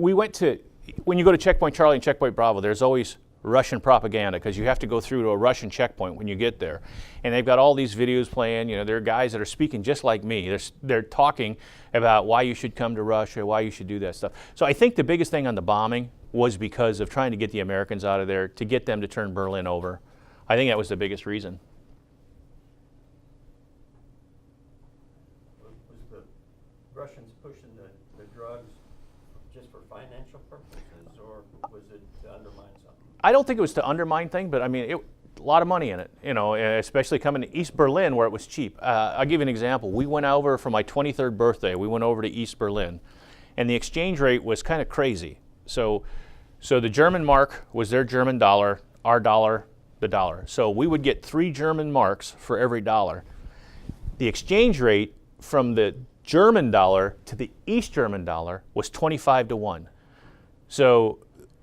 A: you go to Checkpoint Charlie and Checkpoint Bravo, there's always Russian propaganda, because you have to go through to a Russian checkpoint when you get there. And they've got all these videos playing. There are guys that are speaking just like me. They're talking about why you should come to Russia, why you should do that stuff. So I think the biggest thing on the bombing was because of trying to get the Americans out of there, to get them to turn Berlin over. I think that was the biggest reason.
C: Was the Russians pushing the drugs just for financial purposes, or was it to undermine something?
A: I don't think it was to undermine things, but I mean, a lot of money in it, especially coming to East Berlin where it was cheap. I'll give you an example. We went over for my 23rd birthday, we went over to East Berlin, and the exchange rate was kind of crazy. So the German mark was their German dollar, our dollar, the dollar. So we would get 3 German marks for every dollar. The exchange rate from the German dollar to the East German dollar was 25 to 1. So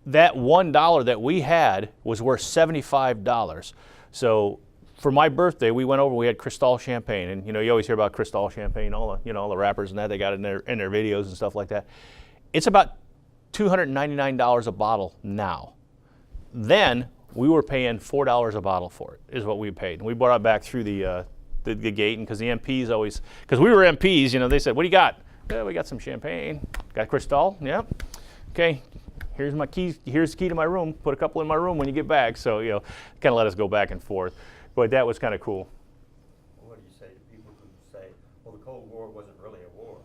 A: that $1 that we had was worth $75. So for my birthday, we went over, we had Cristal champagne. And you always hear about Cristal champagne, all the rappers and that, they got it in their videos and stuff like that. It's about $299 a bottle now. Then we were paying $4 a bottle for it, is what we paid. And we brought it back through the gate, and because the MPs always, because we were MPs, they said, what do you got? Yeah, we got some champagne. Got Cristal? Yep. Okay, here's my keys. Here's the key to my room. Put a couple in my room when you get back. So, kind of let us go back and forth. But that was kind of cool.
C: What do you say to people who say, well, the Cold War wasn't really a war?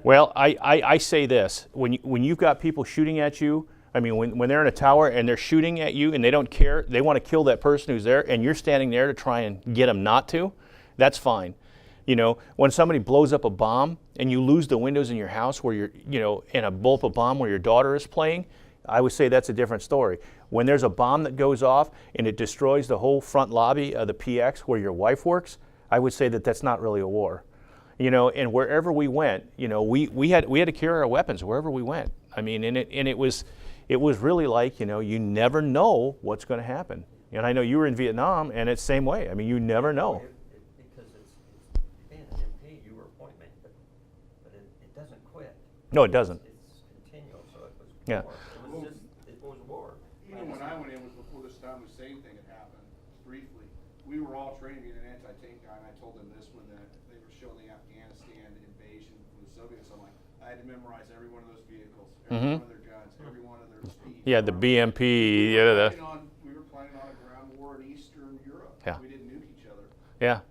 A: Well, I say this. When you've got people shooting at you, I mean, when they're in a tower and they're shooting at you and they don't care, they want to kill that person who's there, and you're standing there to try and get them not to, that's fine. When somebody blows up a bomb and you lose the windows in your house where and a blow up a bomb where your daughter is playing, I would say that's a different story. When there's a bomb that goes off and it destroys the whole front lobby of the PX where your wife works, I would say that that's not really a war. And wherever we went, we had to carry our weapons wherever we went. I mean, and it was really like, you never know what's going to happen. And I know you were in Vietnam, and it's the same way. I mean, you never know.
C: Because it's being an MP, you were appointment, but it doesn't quit.
A: No, it doesn't.
C: It's continual, so it was
A: Yeah.
C: war. It was war.
B: Even when I went in was before the Saddam Hussein thing had happened, briefly. We were all training in an anti-tank guy, and I told them this when they were showing the Afghanistan invasion from the Soviets. I'm like, I had to memorize every one of those vehicles, every one of their guns, every one of their speeds.
A: Yeah, the BMP.
B: We were planning on a ground war in Eastern Europe.
A: Yeah.
B: We didn't nuke each other.
A: Yeah.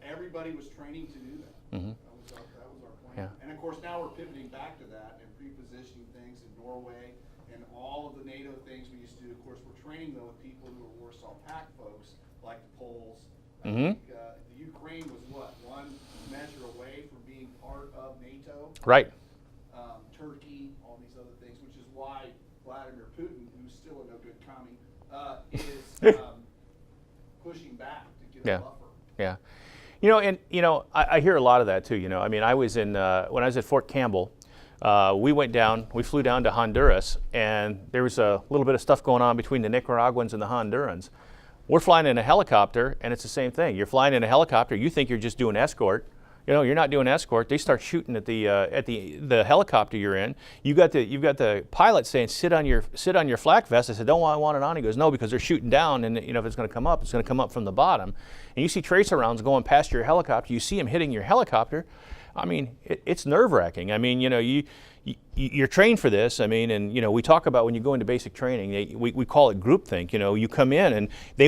B: Everybody was training to do that.
A: Mhm.
B: That was our plan.
A: Yeah.
B: And of course, now we're pivoting back to that and pre-positioning things in Norway and all of the NATO things we used to do. Of course, we're training though with people who are Warsaw Pact folks, like the Poles. I think, the Ukraine was what, one measure away from being part of NATO.
A: Right.
B: Turkey, all these other things, which is why Vladimir Putin, who's still a no good commie, is pushing back to get a buffer.
A: Yeah. I hear a lot of that too. I mean, I was when I was at Fort Campbell, we flew down to Honduras, and there was a little bit of stuff going on between the Nicaraguans and the Hondurans. We're flying in a helicopter, and it's the same thing. You're flying in a helicopter, you think you're just doing escort. You're not doing escort. They start shooting at the helicopter you're in. You've got the pilot saying, sit on your flak vest. I said, don't I want it on? He goes, no, because they're shooting down, and if it's going to come up, it's going to come up from the bottom. And you see tracer rounds going past your helicopter. You see them hitting your helicopter. I mean, it's nerve-wracking. I mean, you're trained for this. I mean, and we talk about when you go into basic training, we call it groupthink. You come in and they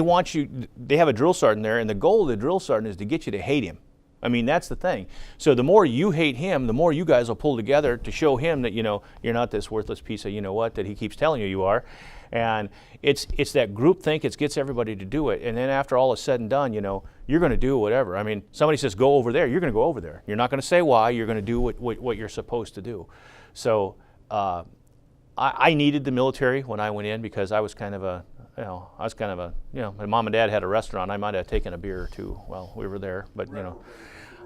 A: have a drill sergeant there, and the goal of the drill sergeant is to get you to hate him. I mean, that's the thing. So the more you hate him, the more you guys will pull together to show him that, you're not this worthless piece of what that he keeps telling you are. And it's that group think. It gets everybody to do it. And then after all is said and done, you're going to do whatever. I mean, somebody says, go over there. You're going to go over there. You're not going to say why. You're going to do what you're supposed to do. So I needed the military when I went in because I was kind of my mom and dad had a restaurant. I might have taken a beer or two while we were there, but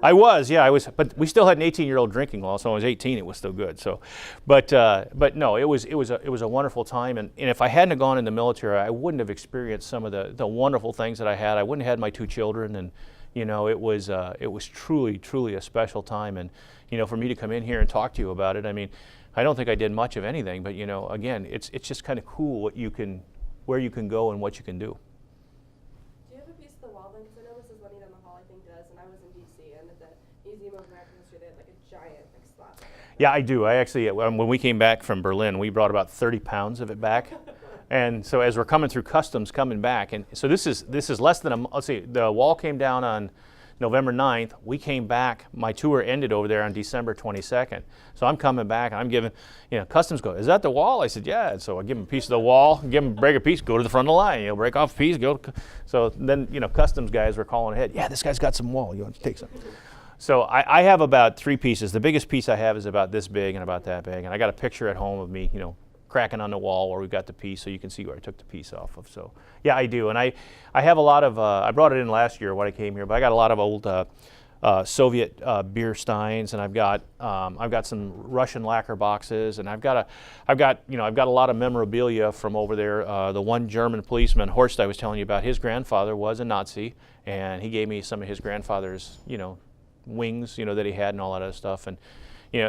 A: I was, but we still had an 18-year-old drinking law, so when I was 18, it was still good. So, but no, it was a wonderful time, and if I hadn't gone in the military, I wouldn't have experienced some of the wonderful things that I had. I wouldn't have had my 2 children, and it was truly a special time, and for me to come in here and talk to you about it, I mean, I don't think I did much of anything, but again, it's just kind of cool where you can go and what you can do.
D: Do you have a piece of the wall then? Because I know Mrs. Juanita Mahal, I think, does, and I was in D.C., and at the Museum of American History, they had like a giant slab.
A: Yeah, I do. I actually, when we came back from Berlin, we brought about 30 pounds of it back. And so as we're coming through customs, coming back, and so this is less than let's see, the wall came down on November 9th. We came back, my tour ended over there on December 22nd. So I'm coming back and I'm giving, customs go, is that the wall? I said, yeah. So I give them a piece of the wall, break a piece, go to the front of the line, break off a piece, go. So then, customs guys were calling ahead, yeah, this guy's got some wall, you want to take some. So I have about 3 pieces. The biggest piece I have is about this big and about that big. And I got a picture at home of me, cracking on the wall where we got the piece, so you can see where I took the piece off of. So yeah, I do. And I have a lot of, I brought it in last year when I came here, but I got a lot of old Soviet beer steins, and I've got some Russian lacquer boxes, and I've got a lot of memorabilia from over there. The one German policeman, Horst, I was telling you about, his grandfather was a Nazi, and he gave me some of his grandfather's, wings, that he had and all that other stuff. And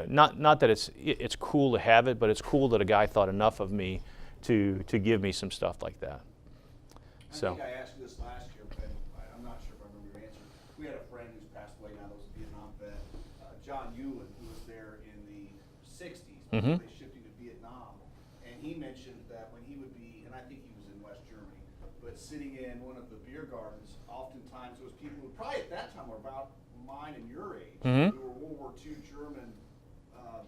A: not that it's cool to have it, but it's cool that a guy thought enough of me to give me some stuff like that.
B: I think I asked you this last year, but I'm not sure if I remember your answer. We had a friend who's passed away now that was a Vietnam vet, John Ewan, who was there in the 60s before they shipped him to Vietnam. And he mentioned that when he would be, and I think he was in West Germany, but sitting in one of the beer gardens, oftentimes those people who probably at that time were about mine and your age, who were World War II German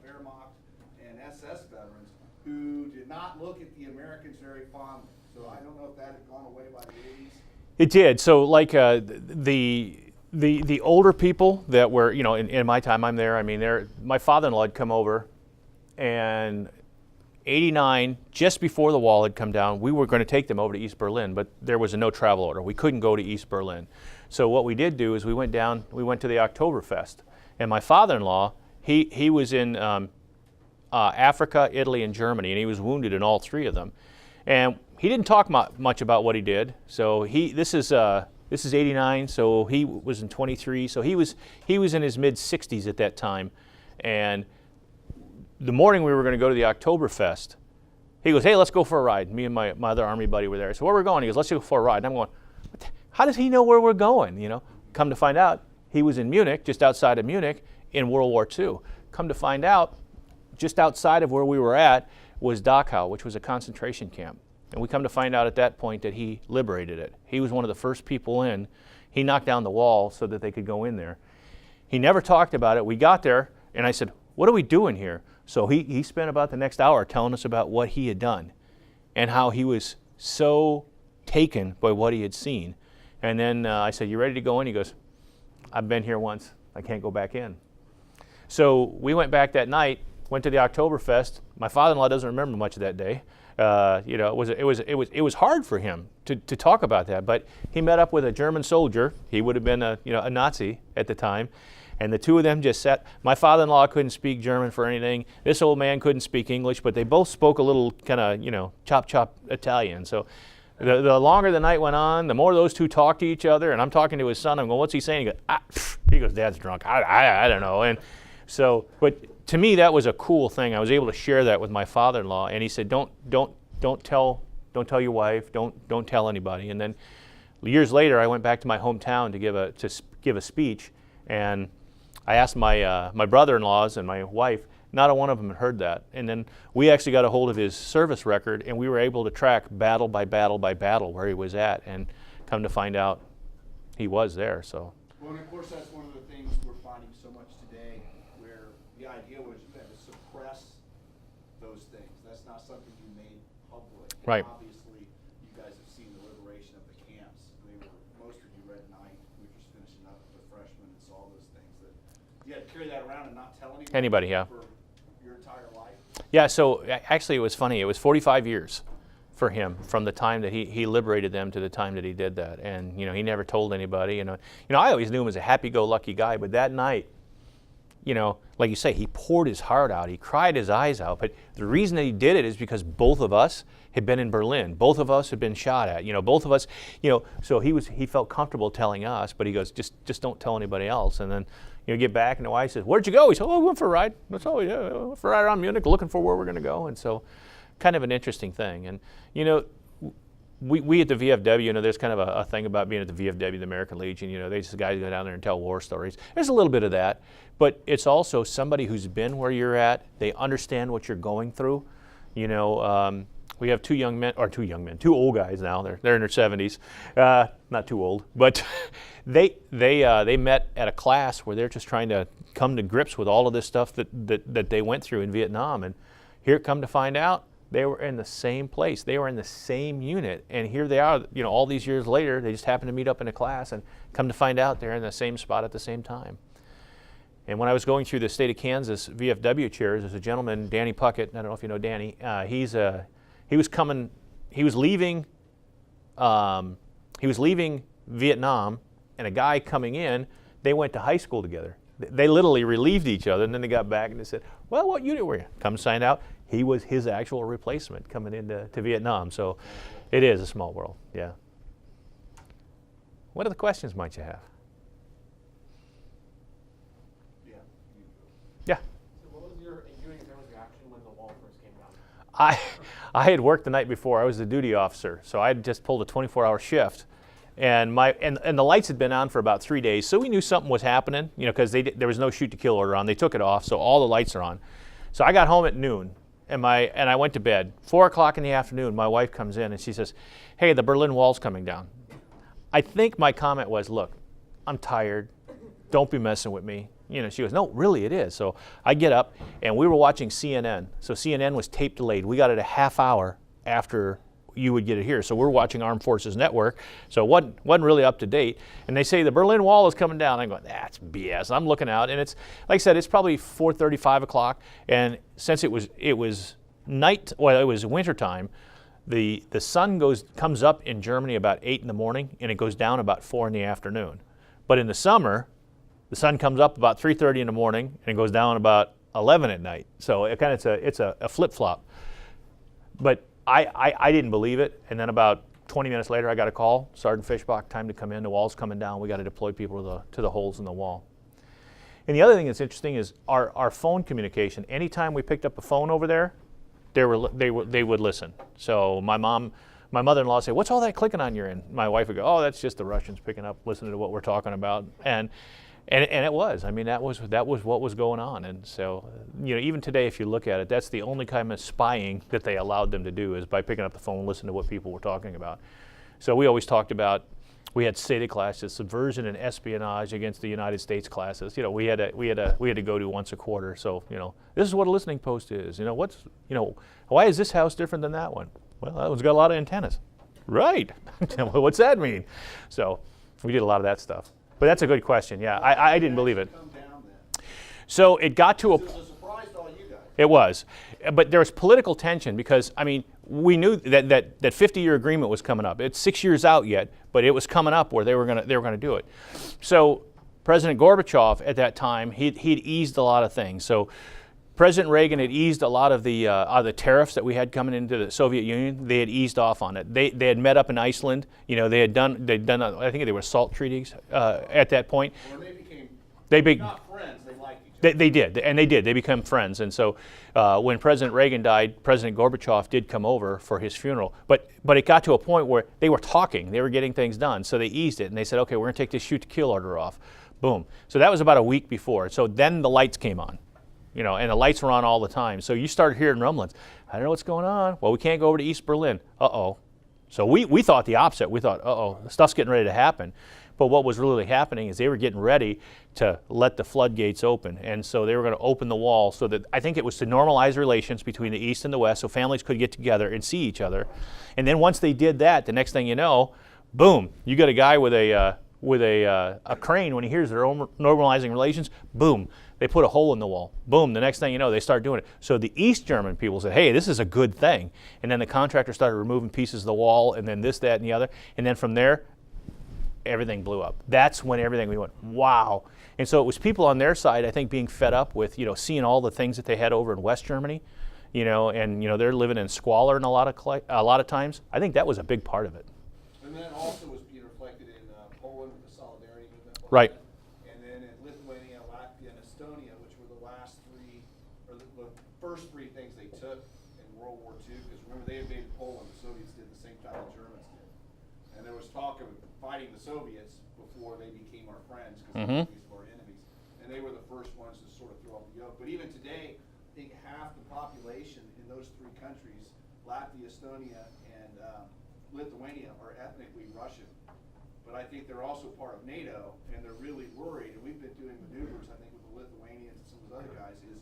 B: Wehrmacht and SS veterans who did not look at the Americans very fondly. So I don't know if that had gone away by the 80s.
A: It did. So like the older people that were, in my time I'm there, I mean, my father-in-law had come over, and 89, just before the wall had come down, we were going to take them over to East Berlin, but there was a no travel order. We couldn't go to East Berlin. So what we did do is we went to the Oktoberfest, and my father-in-law, he was in Africa, Italy, and Germany, and he was wounded in all 3 of them. And he didn't talk much about what he did. So this is '89, so he was in 23. So he was in his mid 60s at that time, and the morning we were going to go to the Oktoberfest, he goes, "Hey, let's go for a ride." Me and my other Army buddy were there. So where we're going? He goes, "Let's go for a ride." And I'm going, how does he know where we're going? Come to find out, he was in Munich, just outside of Munich, in World War II. Come to find out, just outside of where we were at was Dachau, which was a concentration camp. And we come to find out at that point that he liberated it. He was one of the first people in. He knocked down the wall so that they could go in there. He never talked about it. We got there, and I said, "What are we doing here?" So he spent about the next hour telling us about what he had done and how he was so taken by what he had seen. And then I said, "You ready to go in?" He goes, "I've been here once. I can't go back in." So we went back that night, went to the Oktoberfest. My father-in-law doesn't remember much of that day. It was hard for him to talk about that. But he met up with a German soldier. He would have been a Nazi at the time. And the two of them just sat. My father-in-law couldn't speak German for anything. This old man couldn't speak English, but they both spoke a little kind of, chop Italian. So the longer the night went on, the more those two talked to each other. And I'm talking to his son. I'm going, "What's he saying?" He goes, "Dad's drunk." I don't know. And so, but to me, that was a cool thing. I was able to share that with my father-in-law. And he said, don't tell your wife. Don't tell anybody. And then years later, I went back to my hometown to give a speech. And I asked my brother-in-laws and my wife. Not a one of them had heard that. And then we actually got a hold of his service record, and we were able to track battle by battle by battle where he was at, and come to find out he was there. So.
B: Well, and of course, that's one of the things we're finding so much today, where the idea was you had to suppress those things. That's not something you made public.
A: Right.
B: And obviously, you guys have seen the liberation of the camps. Most of you read Night. We were just finishing up with the freshmen and saw those things. That you had to carry that around and not tell anybody.
A: Yeah.
B: For your entire life.
A: Yeah, so actually it was funny. It was 45 years for him from the time that he liberated them to the time that he did that. And, he never told anybody. I always knew him as a happy-go-lucky guy, but that night, like you say, he poured his heart out. He cried his eyes out. But the reason that he did it is because both of us had been in Berlin. Both of us had been shot at. Both of us, so he felt comfortable telling us, but he goes, just don't tell anybody else. And then, get back, and the wife says, "Where'd you go?" He said, "Oh, we went for a ride. That's all we did. We went for a ride around Munich looking for where we're going to go." And so, kind of an interesting thing. And, we at the VFW, there's kind of a thing about being at the VFW, the American Legion. They just guys go down there and tell war stories. There's a little bit of that, but it's also somebody who's been where you're at. They understand what you're going through. We have two old guys now. They're in their 70s, not too old, but they met at a class where they're just trying to come to grips with all of this stuff that they went through in Vietnam. And here, come to find out, they were in the same place. They were in the same unit, and here they are. All these years later, they just happen to meet up in a class, and come to find out they're in the same spot at the same time. And when I was going through the state of Kansas VFW chairs, there's a gentleman, Danny Puckett. I don't know if you know Danny. He was leaving Vietnam, and a guy coming in, they went to high school together. They literally relieved each other, and then they got back and they said, "Well, what unit were you?" Come to find out, he was his actual replacement coming into Vietnam. So it is a small world, yeah. What other questions might you have? Yeah.
E: So what was your reaction when the wall first came down?
A: I had worked the night before. I was the duty officer, so I had just pulled a 24-hour shift, and the lights had been on for about 3 days, so we knew something was happening, because there was no shoot to kill order on. They took it off, so all the lights are on. So I got home at noon, and I went to bed. 4 o'clock in the afternoon, my wife comes in and she says, "Hey, the Berlin Wall's coming down." I think my comment was, "Look, I'm tired. Don't be messing with me." She goes, "No, really, it is." So I get up, and we were watching CNN. So CNN was tape delayed. We got it a half hour after you would get it here. So we're watching Armed Forces Network. So it wasn't really up to date. And they say the Berlin Wall is coming down. I'm going, that's BS. I'm looking out, and it's, like I said, it's probably 4:30, 5 o'clock. And since it was night, well, it was wintertime, the sun comes up in Germany about 8 in the morning, and it goes down about 4 in the afternoon. But in the summer, the sun comes up about 3:30 in the morning, and it goes down about 11 at night. So it's a flip-flop. But I didn't believe it, and then about 20 minutes later I got a call, Sergeant Fischbach, time to come in, the wall's coming down, we got to deploy people to the holes in the wall. And the other thing that's interesting is our phone communication. Anytime we picked up a phone over there, they would listen. So my mother-in-law would say, "What's all that clicking on your end?" My wife would go, "Oh, that's just the Russians picking up, listening to what we're talking about." And it was. I mean, that was what was going on. And so, even today, if you look at it, that's the only kind of spying that they allowed them to do, is by picking up the phone and listening to what people were talking about. So we always talked about, we had SETA classes, subversion and espionage against the United States classes. We had to go to once a quarter. So this is what a listening post is. Why is this house different than that one? Well, that one's got a lot of antennas. Right. What's that mean? So we did a lot of that stuff. But that's a good question. Yeah, I didn't believe it. So it got to a.
B: It was a surprise to all you guys.
A: It was, but there was political tension because we knew that 50-year agreement was coming up. It's 6 years out yet, but it was coming up where they were gonna do it. So President Gorbachev at that time, he'd eased a lot of things. So President Reagan had eased a lot of the tariffs that we had coming into the Soviet Union. They had eased off on it. They had met up in Iceland. They'd done I think they were SALT treaties at that point.
B: When they became not friends, they liked each other.
A: They did. They became friends. And so when President Reagan died, President Gorbachev did come over for his funeral. But it got to a point where they were talking. They were getting things done. So they eased it, and they said, okay, we're going to take this shoot-to-kill order off. Boom. So that was about a week before. So then the lights came on. And the lights were on all the time. So you started hearing rumblings. I don't know what's going on. Well, we can't go over to East Berlin. Uh-oh. So we thought the opposite. We thought, uh-oh, the stuff's getting ready to happen. But what was really happening is they were getting ready to let the floodgates open. And so they were going to open the wall so that, I think it was to normalize relations between the East and the West so families could get together and see each other. And then once they did that, the next thing you know, boom, you got a guy with a crane. When he hears they're normalizing relations, boom, they put a hole in the wall. Boom, the next thing you know, they start doing it. So the East German people said, hey, this is a good thing. And then the contractor started removing pieces of the wall, and then this, that, and the other. And then from there, everything blew up. That's when we went, wow. And so it was people on their side, I think, being fed up with, seeing all the things that they had over in West Germany, and they're living in squalor in a lot of times. I think that was a big part of it.
B: And then also was being reflected in Poland with the Solidarity movement.
A: Right.
B: And then in Lithuania, Latvia, and Estonia, which were the last three, or the first three things they took in World War II. Because remember, they invaded Poland, the Soviets did the same time the Germans did. And there was talk of fighting the Soviets before they became our friends, because these were our enemies. And they were the first ones to sort of throw off the yoke. But even today, I think half the population in those three countries, Latvia, Estonia, and Lithuania, are ethnically Russian. But I think they're also part of NATO, and they're really worried. And we've been doing maneuvers, I think, with the Lithuanians and some of those other guys, is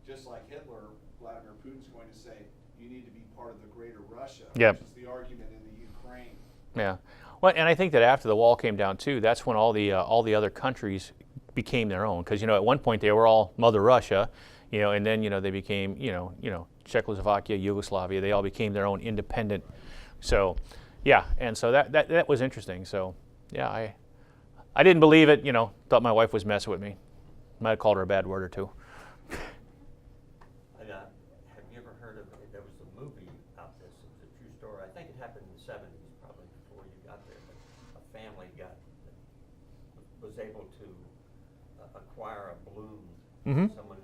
B: just like Hitler, Vladimir Putin's going to say, you need to be part of the greater Russia,
A: Yep.
B: which is the argument in the Ukraine.
A: Yeah. Well, and I think that after the wall came down too, that's when all the other countries became their own. Because at one point they were all Mother Russia, and then they became Czechoslovakia, Yugoslavia. They all became their own independent. So, yeah, and so that was interesting. So, yeah, I didn't believe it. Thought my wife was messing with me. Might have called her a bad word or two.
C: Have you ever heard of? There was a movie about this. It was a true story. I think it happened in the '70s, probably before you got there. But a family was able to acquire a balloon. Someone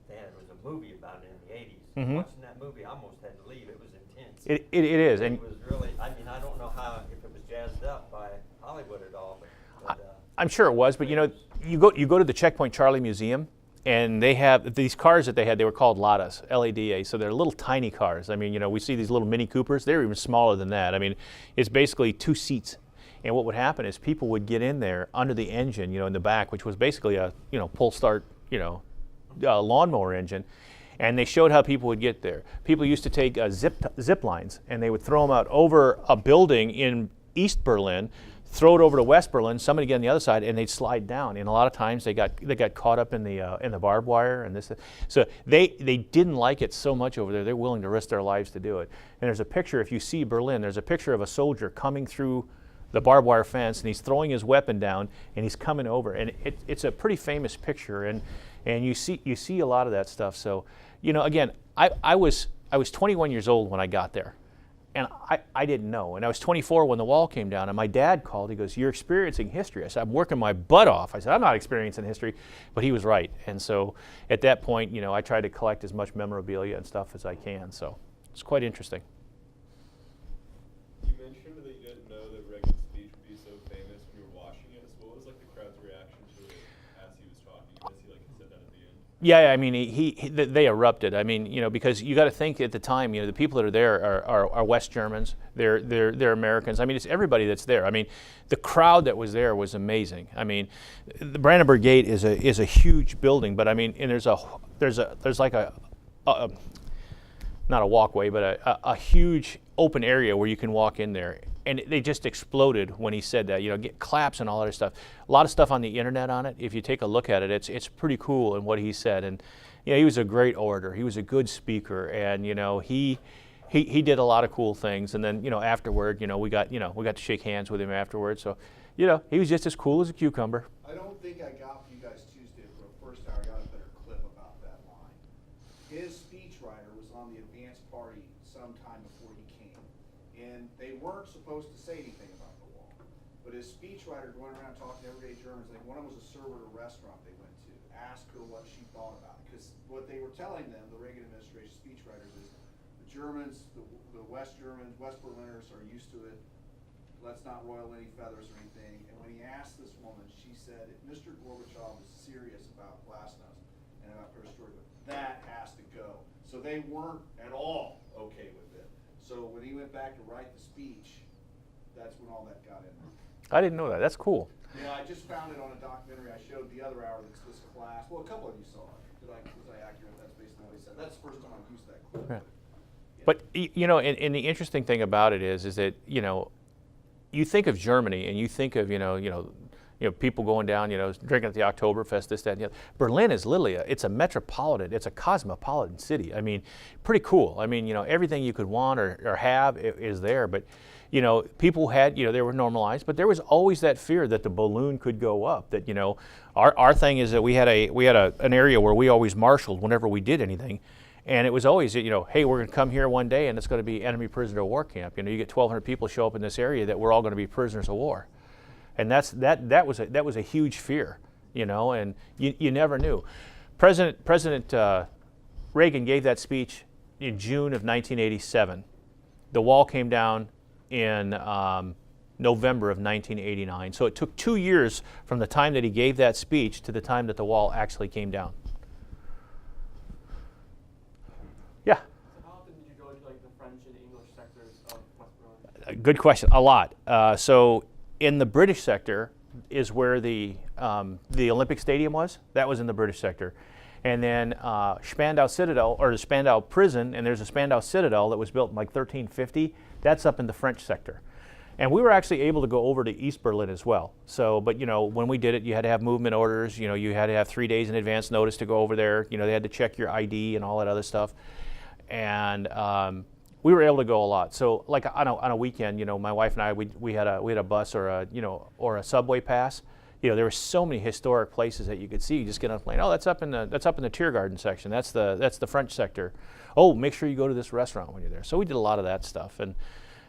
C: there was a movie about it in the '80s. Watching that movie, I almost had to leave. It was intense.
A: It is, and
C: it was really. I mean, I don't know if it was jazzed up by Hollywood at all, but
A: I'm sure it was. But you go to the Checkpoint Charlie Museum, and they have these cars that they had. They were called Ladas, L-A-D-A. So they're little tiny cars. I mean, we see these little Mini Coopers. They're even smaller than that. I mean, it's basically 2 seats. And what would happen is people would get in there under the engine, in the back, which was basically a pull start, lawnmower engine. And they showed how people would get there. People used to take zip lines, and they would throw them out over a building in East Berlin, throw it over to West Berlin, somebody get on the other side, and they'd slide down. And a lot of times they got caught up in the barbed wire and this. So they didn't like it so much over there. They're willing to risk their lives to do it. And there's a picture, if you see Berlin, there's a picture of a soldier coming through the barbed wire fence, and he's throwing his weapon down, and he's coming over. And it's a pretty famous picture, and you see a lot of that stuff. So, again, I was I was 21 years old when I got there. And I didn't know. And I was 24 when the wall came down. And my dad called. He goes, "You're experiencing history." I said, "I'm working my butt off." I said, "I'm not experiencing history." But he was right. And so at that point, I tried to collect as much memorabilia and stuff as I can. So it's quite interesting.
F: You mentioned that you didn't know that Reagan's speech would be so famous when you were watching it. So what was like the crowd's reaction to it as he was talking? As he said that at the end?
A: Yeah, I mean, they erupted. I mean, because you got to think at the time, the people that are there are West Germans. They're Americans. I mean, it's everybody that's there. I mean, the crowd that was there was amazing. I mean, the Brandenburg Gate is a huge building, but I mean, and there's like a not a walkway, but a huge open area where you can walk in there. And they just exploded when he said that, get claps and all that other stuff. A lot of stuff on the internet on it. If you take a look at it, it's pretty cool in what he said. And he was a great orator. He was a good speaker, and he did a lot of cool things. And then afterward, we got to shake hands with him afterwards. So he was just as cool as a cucumber.
B: I don't think I got for you guys Tuesday for the first hour. I got a better clip about that line. His speechwriter was on the advance party sometime before he came, and they weren't supposed to say anything about the wall. But his speechwriter going around talking to everyday Germans, like one of them was a server at a restaurant they went to, asked her what she thought about it. Because what they were telling them, the Reagan administration speechwriters, is the Germans, the West Germans, West Berliners are used to it. Let's not roil any feathers or anything. And when he asked this woman, she said, if Mr. Gorbachev is serious about glasnost and about perestroika, that has to go. So they weren't at all okay with it. So when he went back to write the speech, that's when all that got in there.
A: I didn't know that. That's cool.
B: Yeah, I just found it on a documentary I showed the other hour that's this class. Well, a couple of you saw it. Was I accurate? That's basically what he said. That's the first time I've used that clip.
A: Yeah.
B: Yeah.
A: But and the interesting thing about it is that you think of Germany and you think of people going down, drinking at the Oktoberfest, this, that, and the other. Berlin is literally it's a metropolitan, it's a cosmopolitan city. I mean, pretty cool. I mean, everything you could want or have is there. But people had, they were normalized, but there was always that fear that the balloon could go up. That our thing is that we had an area where we always marshaled whenever we did anything. And it was always, hey, we're going to come here one day and it's going to be enemy prisoner of war camp. You get 1,200 people show up in this area that we're all going to be prisoners of war. And that was a huge fear, and you never knew. President Reagan gave that speech in June of 1987. The wall came down in November of 1989. So it took 2 years from the time that he gave that speech to the time that the wall actually came down. Yeah.
E: So how often did you go into the French and English sectors of West Berlin?
A: Good question. A lot. So in the British sector is where the Olympic Stadium was. That was in the British sector. And then Spandau Citadel, or the Spandau Prison, and there's a Spandau Citadel that was built in 1350. That's up in the French sector. And we were actually able to go over to East Berlin as well. So, but when we did it, you had to have movement orders. You had to have 3 days in advance notice to go over there. They had to check your ID and all that other stuff. And we were able to go a lot. So, like on a weekend, my wife and I, we had a bus or a subway pass. There were so many historic places that you could see. You just get on a plane. Oh, that's up in the Tiergarten section. That's the French sector. Oh, make sure you go to this restaurant when you're there. So we did a lot of that stuff. And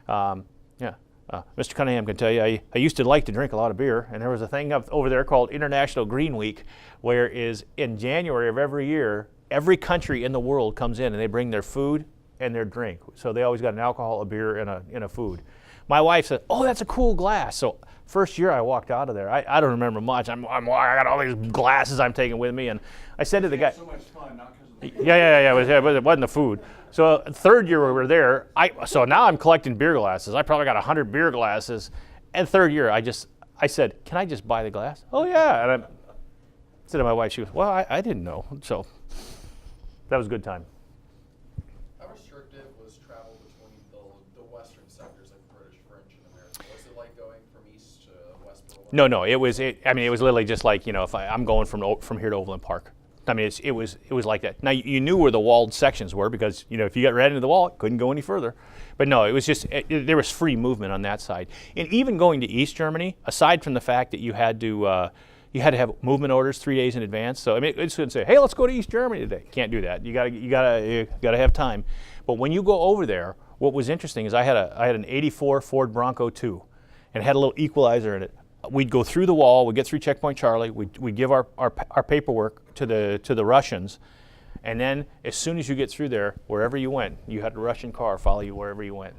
A: Mr. Cunningham can tell you, I used to like to drink a lot of beer, and there was a thing up over there called International Green Week, where is in January of every year, every country in the world comes in and they bring their food and their drink. So they always got an alcohol, a beer, and a food. My wife said, "Oh, that's a cool glass." So first year I walked out of there, I don't remember much. I got all these glasses I'm taking with me, and I said to the guy,
B: So much fun, not because of the
A: yeah, it wasn't the food. So third year we were there, so now I'm collecting beer glasses. I probably got 100 beer glasses. And third year I said, "Can I just buy the glass?" "Oh yeah." And I said to my wife, she goes, "Well, I didn't know." So that was a good time.
G: How restrictive was travel between the western sectors like British, French, and American? Was it like going from east to west Berlin?
A: No, it was literally just like, if I'm going from here to Overland Park. I mean, it was like that. Now you knew where the walled sections were because if you got right into the wall, it couldn't go any further. But no, it was just there was free movement on that side. And even going to East Germany, aside from the fact that you had to You had to have movement orders 3 days in advance. So I mean, it's going to say, hey, let's go to East Germany today. Can't do that. You gotta have time. But when you go over there, what was interesting is I had an '84 Ford Bronco 2, and it had a little equalizer in it. We'd go through the wall. We'd get through Checkpoint Charlie. We'd give our paperwork to the Russians, and then as soon as you get through there, wherever you went, you had a Russian car follow you wherever you went.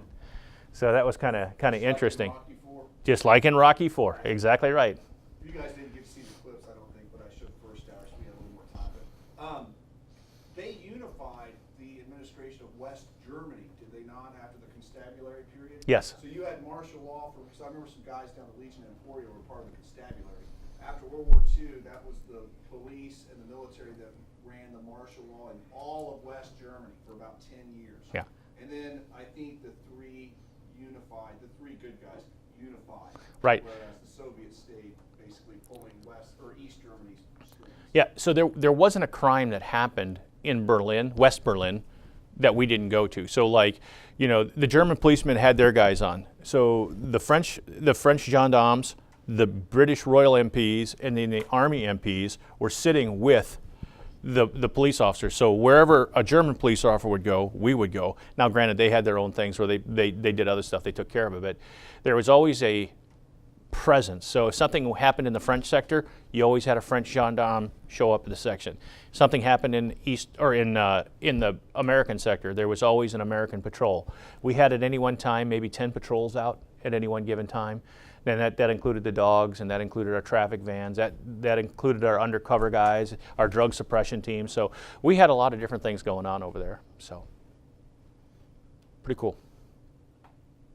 A: So that was kind of interesting.
B: Rocky IV.
A: Just like in Rocky IV, exactly right.
B: You guys didn't get to see the clips, I don't think, but I showed first hour, so we had a little more time. But they unified the administration of West Germany, did they not, after the constabulary period?
A: Yes.
B: So you had martial law because I remember some guys down at Legion and Emporia were part of the constabulary. After World War II, that was the police and the military that ran the martial law in all of West Germany for about 10 years.
A: Yeah.
B: And then I think the three good guys unified.
A: Right.
B: Whereas the Soviets stayed basically pulling West or East Germany's strings.
A: Yeah, so there wasn't a crime that happened in Berlin, West Berlin, that we didn't go to. So like, the German policemen had their guys on. So the French gendarmes, the British Royal MPs, and then the Army MPs were sitting with the police officers. So wherever a German police officer would go, we would go. Now granted, they had their own things where they did other stuff, they took care of it, but there was always a presence. So if something happened in the French sector, you always had a French gendarme show up in the section. Something happened in in the American sector, there was always an American patrol. We had at any one time maybe 10 patrols out at any one given time. And that included the dogs, and that included our traffic vans, that included our undercover guys, our drug suppression team. So we had a lot of different things going on over there. So pretty cool.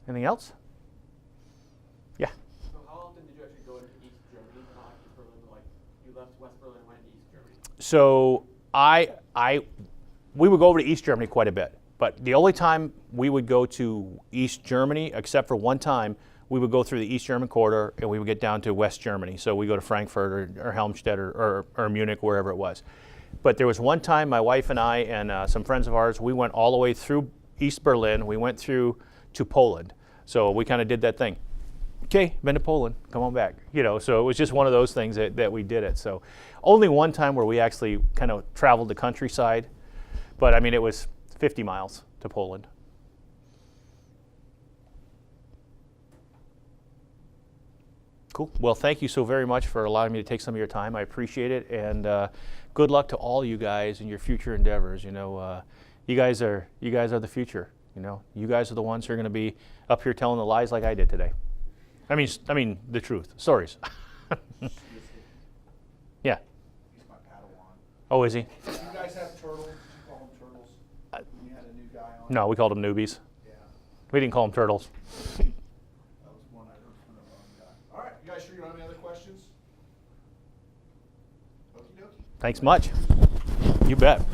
A: Anything else? Yeah.
E: So how often did you actually go into East Germany, not East Berlin? Like you left West Berlin and went to East Germany?
A: So we would go over to East Germany quite a bit, but the only time we would go to East Germany, except for one time, we would go through the East German corridor and we would get down to West Germany. So we go to Frankfurt or Helmstedt or Munich, wherever it was. But there was one time my wife and I and some friends of ours, we went all the way through East Berlin. We went through to Poland. So we kind of did that thing. Okay, been to Poland, come on back. So it was just one of those things that we did it. So only one time where we actually kind of traveled the countryside. But I mean, it was 50 miles to Poland. Cool. Well, thank you so very much for allowing me to take some of your time. I appreciate it, and good luck to all you guys in your future endeavors. You guys are the future. You guys are the ones who are going to be up here telling the lies like I did today. I mean the truth. Stories. Yeah.
B: He's my Padawan.
A: Oh, is he?
B: Do you guys have turtles? Did you call them turtles? When you had a new guy on?
A: No, we called them newbies.
B: Yeah.
A: We didn't call them turtles.
B: That was one I heard from the wrong guy. All right, you guys sure you don't have any other questions? Okie dokie.
A: Thanks much. You bet.